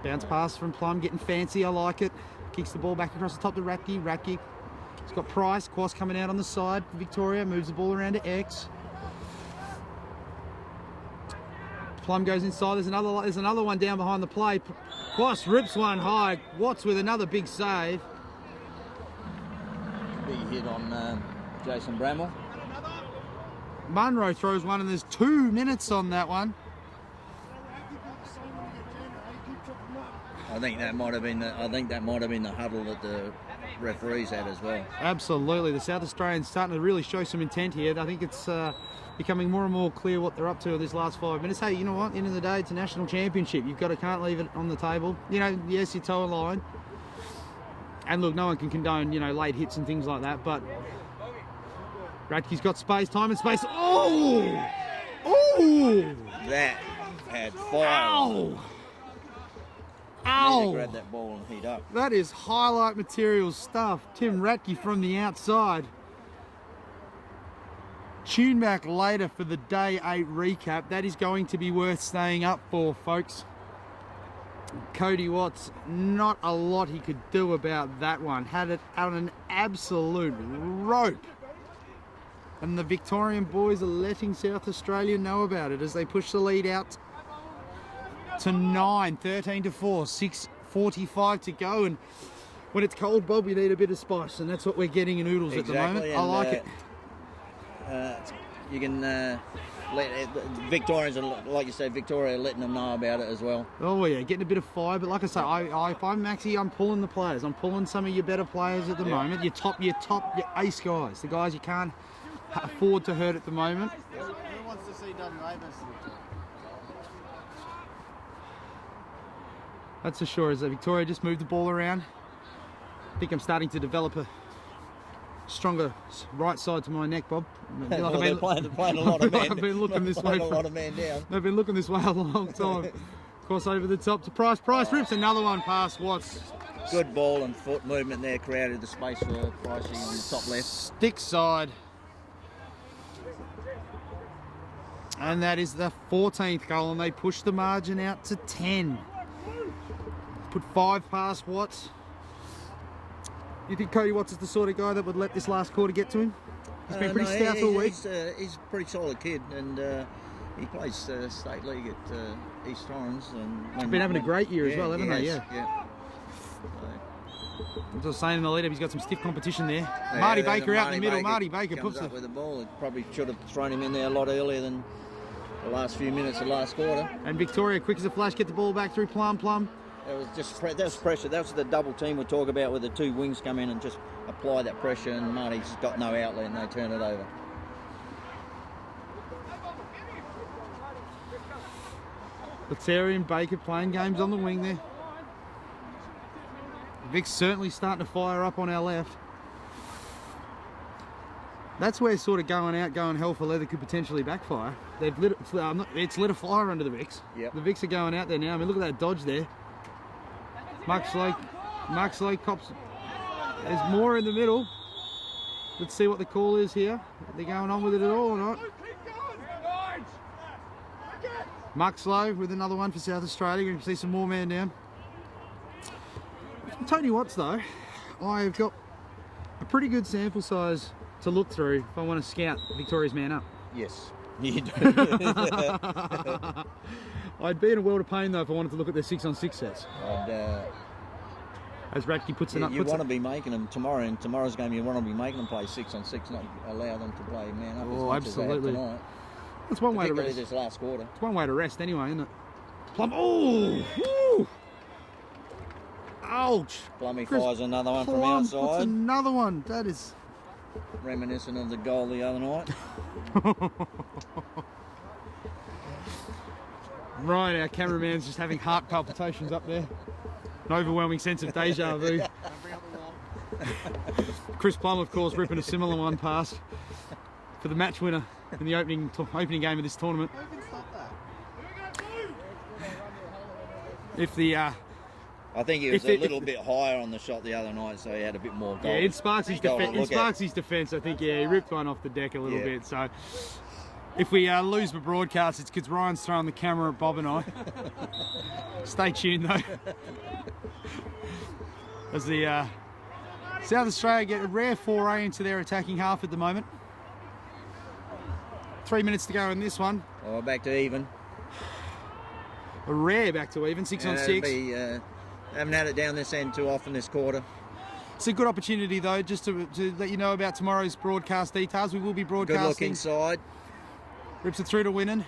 Bounce pass from Plum, getting fancy, I like it. Kicks the ball back across the top to Ratke. Ratke. He's got Price, Quas coming out on the side for Victoria, moves the ball around to X. Plum goes inside, there's another one down behind the play. Quas rips one high, Watts with another big save. Big hit on Jason Bramwell. Munro throws one and there's 2 minutes on that one. I think that might have been the huddle that the referees had as well. Absolutely, the South Australians starting to really show some intent here. I think it's becoming more and more clear what they're up to in these last 5 minutes. Hey, you know what? End of the day, it's a national championship. Can't leave it on the table. You know, yes, you toe a line. And look, no one can condone, you know, late hits and things like that. But Ratke's got space, time and space. Oh! Oh! That had fire. Ow! Need to Ow! grab that ball and heat up. That is highlight material stuff. Tim Ratke from the outside. Tune back later for the day 8 recap. That is going to be worth staying up for, folks. Cody Watts, not a lot he could do about that one. Had it on an absolute rope. And the Victorian boys are letting South Australia know about it as they push the lead out to 9, 13 to 4, 6:45 to go. And when it's cold, Bob, we need a bit of spice, and that's what we're getting in Oodles at the moment. I like it. You can Victorians, like you say, Victoria letting them know about it as well. Oh yeah, getting a bit of fire, but like I say, if I'm Maxi, I'm pulling the players. I'm pulling some of your better players at the moment. Your ace guys, the guys you can't afford to hurt at the moment. Who wants to see WA versus That's for sure. As Victoria just moved the ball around. I think I'm starting to develop a stronger right side to my neck, Bob. Well, they're playing a lot of men. I've been looking this way. A lot of men down. They've been looking this way a long time. Cross over the top to Price. Price rips another one past Watts. Good ball and foot movement there, created the space for Pricey on the top left. Stick side. And that is the 14th goal, and they push the margin out to 10. Put 5 past Watts. You think Cody Watts is the sort of guy that would let this last quarter get to him? He's been pretty stout all week. He's a pretty solid kid, and he plays state league at East Torrens. He's been having a great year as well, haven't they? Yeah. As I was saying in the lead-up, he's got some stiff competition there. Marty Baker out in the middle. Marty Baker comes puts up with the ball. It probably should have thrown him in there a lot earlier than the last few minutes of last quarter. And Victoria, quick as a flash, get the ball back through Plum. That was just that was pressure. That was the double team we talk about, where the 2 wings come in and just apply that pressure, and Marty's got no outlet and they turn it over. Lettieri and Baker playing games on the wing there. Vic's certainly starting to fire up on our left. That's where sort of going hell for leather could potentially backfire. They've it's lit a fire under the Vics. Yep. The Vics are going out there now. I mean, look at that dodge there. Mark Slade cops. There's more in the middle. Let's see what the call is here. Are they going on with it at all or not? Muxlow with another one for South Australia. Going to see some more man down. Tony Watts though, I've got a pretty good sample size to look through if I want to scout Victoria's man up. Yes, you do. I'd be in a world of pain though if I wanted to look at their 6-on-6 sets. As Radke puts it up. You want to be making them tomorrow, in tomorrow's game you want to be making them play 6-on-6, not allow them to play man up as much absolutely. as they have tonight. That's one way to Particularly rest. this last quarter. It's one way to rest anyway, isn't it? Plum. Oh! Woo! Ouch! Plummy Chris fires another one from Plum puts outside. another one. That is... Reminiscent of the goal the other night. Right, our cameraman's just having heart palpitations up there. An overwhelming sense of deja vu. Chris Plum, of course, ripping a similar one past for the match winner in the opening game of this tournament. If the I think he was a little bit higher on the shot the other night, so he had a bit more goal. yeah, in Sparksy's goal to look at. defence, I think he ripped one off the deck a little Yeah. bit. So if we lose the broadcast, it's because Ryan's throwing the camera at Bob and I. Stay tuned though. As the South Australia get a rare foray into their attacking half at the moment. 3 minutes to go in this one. Oh, back to even. A rare back to even, 6-on-6. Haven't had it down this end too often this quarter. It's a good opportunity though, just to let you know about tomorrow's broadcast details. We will be Good broadcasting. look inside. Rips it through to Winnan.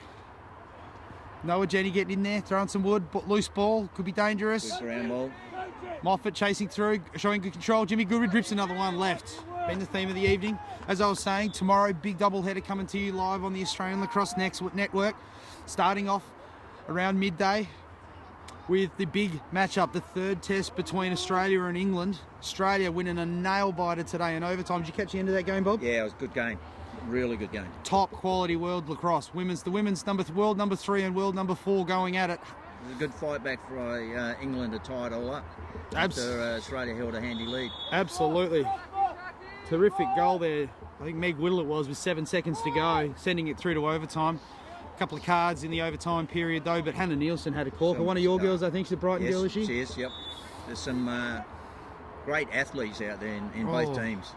Noah Jenny getting in there, throwing some wood, but loose ball, could be dangerous. Good ground ball. Moffat chasing through, showing good control. Jimmy Goodridge rips another one left. Been the theme of the evening. As I was saying, tomorrow, big doubleheader coming to you live on the Australian Lacrosse Network. Starting off around midday with the big matchup, the third test between Australia and England. Australia winning a nail-biter today in overtime. Did you catch the end of that game, Bob? Yeah, it was a good game. Really good game. Top quality world lacrosse. The women's world number 3 and world number 4 going at it. It was a good fight back for England to tie it all up. After Australia held a handy lead. Absolutely. Terrific goal there. I think Meg Whittle it was with 7 seconds to go, sending it through to overtime. A couple of cards in the overtime period though, but Hannah Nielsen had a corker. One of your girls, I think she's a Brighton girl, is she? She is, yep. There's some great athletes out there in both teams.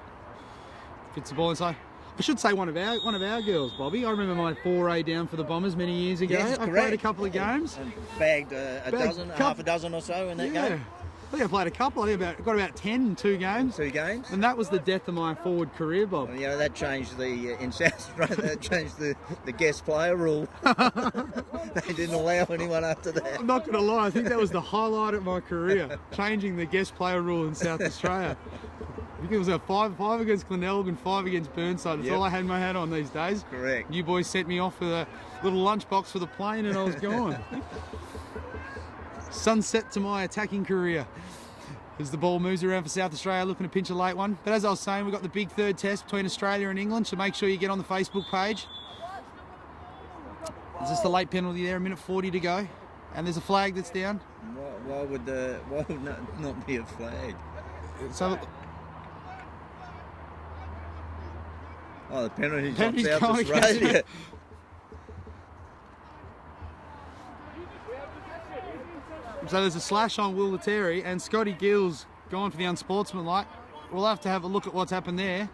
Fits the ball inside. I should say one of our girls, Bobby. I remember my foray down for the Bombers many years ago. Yes, I correct. played a couple of games. And bagged half a dozen or so in that game. I think I played a couple. I think got about 10 in 2 games. 2 games. And that was the death of my forward career, Bob. Well, you know, that changed in South Australia, that changed the guest player rule. They didn't allow anyone after that. I'm not going to lie, I think that was the highlight of my career, changing the guest player rule in South Australia. I think it was a 5 against Glenelg and 5 against Burnside. That's all I had my hat on these days. Correct. You boys sent me off with a little lunchbox for the plane and I was gone. Sunset to my attacking career as the ball moves around for South Australia, looking to pinch a late one. But as I was saying, we've got the big third test between Australia and England, so make sure you get on the Facebook page. There's just a late penalty there, 1:40 to go, and there's a flag that's down. Why would not be a flag? So the penalty's on Penalty's South going against Australia. So there's a slash on Will Lettieri and Scotty Gill's gone for the unsportsmanlike. We'll have to have a look at what's happened there.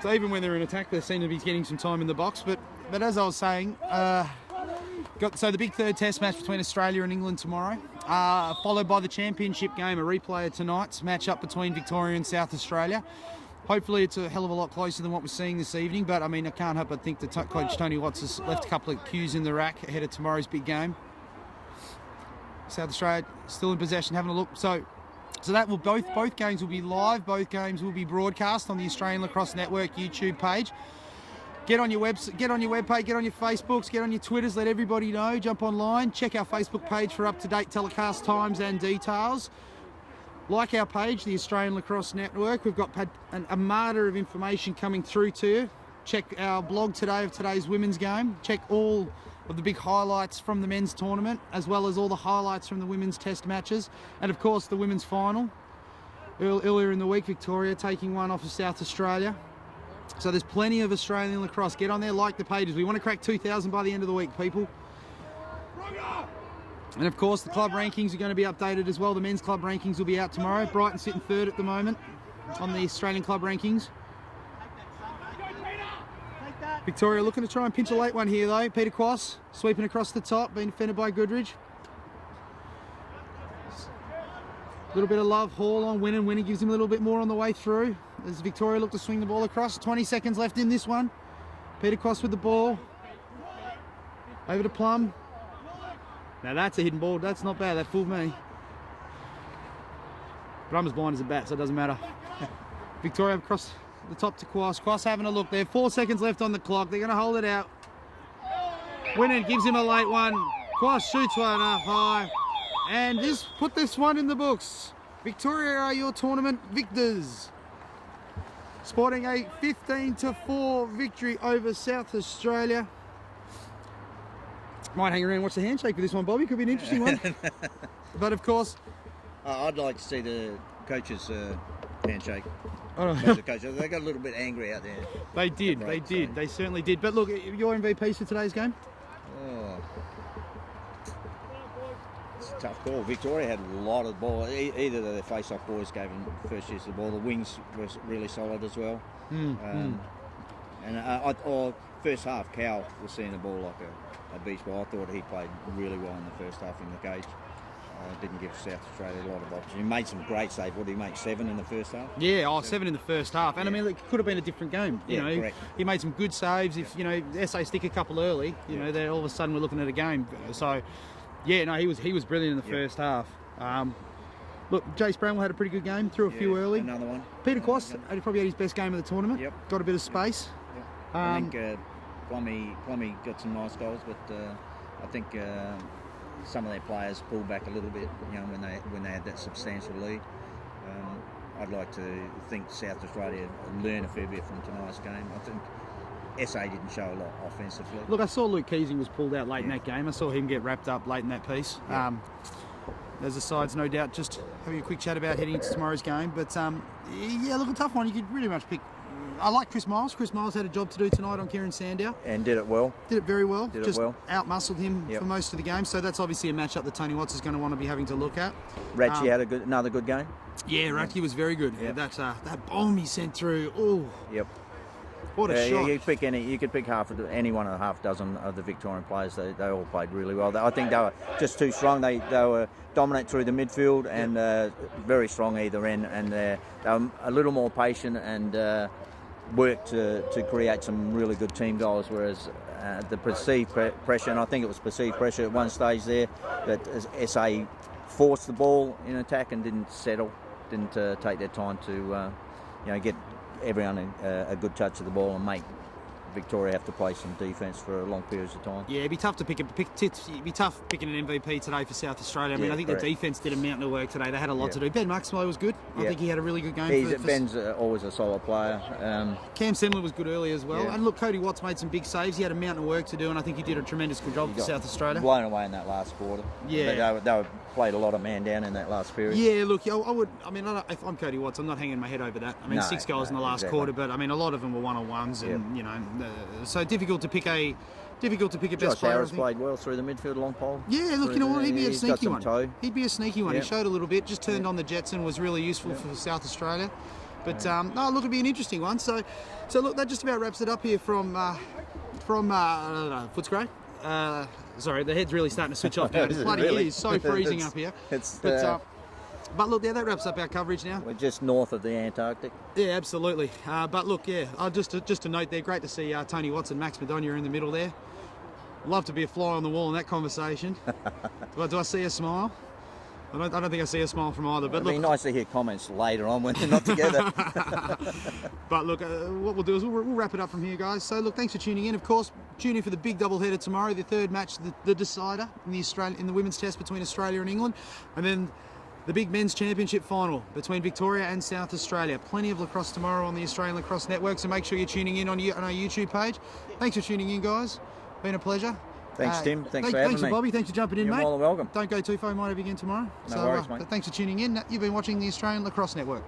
So even when they're in attack, they seem to be getting some time in the box. But as I was saying, so the big third test match between Australia and England tomorrow, followed by the championship game, a replay of tonight's match-up between Victoria and South Australia. Hopefully it's a hell of a lot closer than what we're seeing this evening, but I mean, I can't help but think that Coach Tony Watts has left a couple of cues in the rack ahead of tomorrow's big game. South Australia still in possession, having a look. So that will both games will be live. Both games will be broadcast on the Australian Lacrosse Network YouTube page. Get on your website, get on your webpage, get on your Facebooks, get on your Twitters. Let everybody know. Jump online. Check our Facebook page for up-to-date telecast times and details. Like our page, the Australian Lacrosse Network. We've got an armada of information coming through to you. Check our blog today of today's women's game. Check all of the big highlights from the men's tournament, as well as all the highlights from the women's test matches, and of course the women's final. Earlier in the week, Victoria taking one off of South Australia. So there's plenty of Australian lacrosse. Get on there, like the pages. We want to crack 2,000 by the end of the week, people. And of course, the club rankings are going to be updated as well. The men's club rankings will be out tomorrow. Brighton sitting third at the moment on the Australian club rankings. Victoria looking to try and pinch a late one here though. Peter Quass sweeping across the top, being defended by Goodridge. A little bit of love, Hall on Winnan. Winnan gives him a little bit more on the way through. As Victoria look to swing the ball across. 20 seconds left in this one. Peter Quass with the ball. Over to Plum. Now that's a hidden ball. That's not bad. That fooled me. But I'm as blind as a bat, so it doesn't matter. Victoria across the top to Quass. Quass having a look there. 4 seconds left on the clock. They're going to hold it out. Winnan gives him a late one. Quass shoots one up high. And put this one in the books. Victoria are your tournament victors. Sporting a 15-4 victory over South Australia. Might hang around and watch the handshake for this one, Bobby. Could be an interesting one. But of course... I'd like to see the coaches' handshake. Oh. The coaches, they got a little bit angry out there. They did, they certainly did. But look, your MVPs for today's game? Oh. It's a tough call. Victoria had a lot of ball. Either of their face-off boys gave them first use of the ball. The wings were really solid as well. And first half, Cal was seeing the ball like a beast ball. I thought he played really well in the first half in the cage. Didn't give South Australia a lot of options. He made some great saves. What did he make? 7 in the first half? Yeah, 7 in the first half. And I mean, it could have been a different game. You know, correct. He made some good saves. If SA stick a couple early, you know, all of a sudden we're looking at a game. So, yeah, no, he was brilliant in the first half. Look, Jace Bramwell had a pretty good game. Threw a few early. Another one. Peter Quass probably had his best game of the tournament. Yep. Got a bit of space. Yep. I think Plummy got some nice goals, but I think some of their players pulled back a little bit, you know, when they had that substantial lead. I'd like to think South Australia learn a fair bit from tonight's game. I think SA didn't show a lot offensively. Look, I saw Luke Keesing was pulled out late in that game. I saw him get wrapped up late in that piece. There's the sides, no doubt, just having a quick chat about heading into tomorrow's game. But yeah, look, a tough one. You could really much pick. I like Chris Miles. Chris Miles had a job to do tonight on Kieran Sandow. And did it well. Did it very well. Did just it well. Out-muscled him for most of the game. So that's obviously a matchup that Tony Watts is going to want to be having to look at. Ratchie had another good game. Yeah, Ratchie was very good. Yep. That bomb he sent through. Oh. Yep. What a shot. You could pick any one of a half dozen of the Victorian players. They all played really well. I think they were just too strong. They were dominant through the midfield and very strong either end. And they were a little more patient and worked to create some really good team goals. Whereas the perceived pressure, and I think it was perceived pressure at one stage there, that SA forced the ball in attack and didn't settle, didn't take their time to get everyone a good touch of the ball and make Victoria have to play some defence for long periods of time. Yeah, it'd be tough to it'd be tough picking an MVP today for South Australia. I mean, I think correct. the defence did a mountain of work today. They had a lot to do. Ben Maxwell was good. I think he had a really good game. Ben's always a solid player. Cam Semler was good early as well. Yeah. And look, Cody Watts made some big saves. He had a mountain of work to do, and I think he did a tremendous good job for South Australia. Blown away in that last quarter. Yeah. They played a lot of man down in that last period. Yeah, look, if I'm Cody Watts, I'm not hanging my head over that. I mean, 6 goals in the last quarter, but I mean, a lot of them were one-on-ones, and so difficult to pick a best Josh player. Harris played well through the midfield, long pole. Yeah, look, you know what? He'd be a sneaky one. Toe. He'd be a sneaky one. He showed a little bit, just turned on the Jetson, was really useful for South Australia. But no, look, it'd be an interesting one. So look, that just about wraps it up here from Footscray. Sorry, the head's really starting to switch off now. It is so freezing up here. But look, that wraps up our coverage now. We're just north of the Antarctic. Yeah, absolutely. But look, just to note there, great to see Tony Watts and Max Madonia in the middle there. Love to be a fly on the wall in that conversation. Do I see a smile? I don't think I see a smile from either. But It'd be nice to hear comments later on when they're not together. But look, what we'll do is we'll wrap it up from here, guys. So look, thanks for tuning in. Of course, tune in for the big doubleheader tomorrow, the third match, the decider in the women's test between Australia and England, and then the big men's championship final between Victoria and South Australia. Plenty of lacrosse tomorrow on the Australian Lacrosse Network, so make sure you're tuning in on our YouTube page. Thanks for tuning in, guys. Been a pleasure. Thanks, Tim. Thanks for having thanks me. Bobby. Thanks for jumping in, You're mate. more than welcome. Don't go too far. Might have you again tomorrow. No worries, mate. Thanks for tuning in. You've been watching the Australian Lacrosse Network.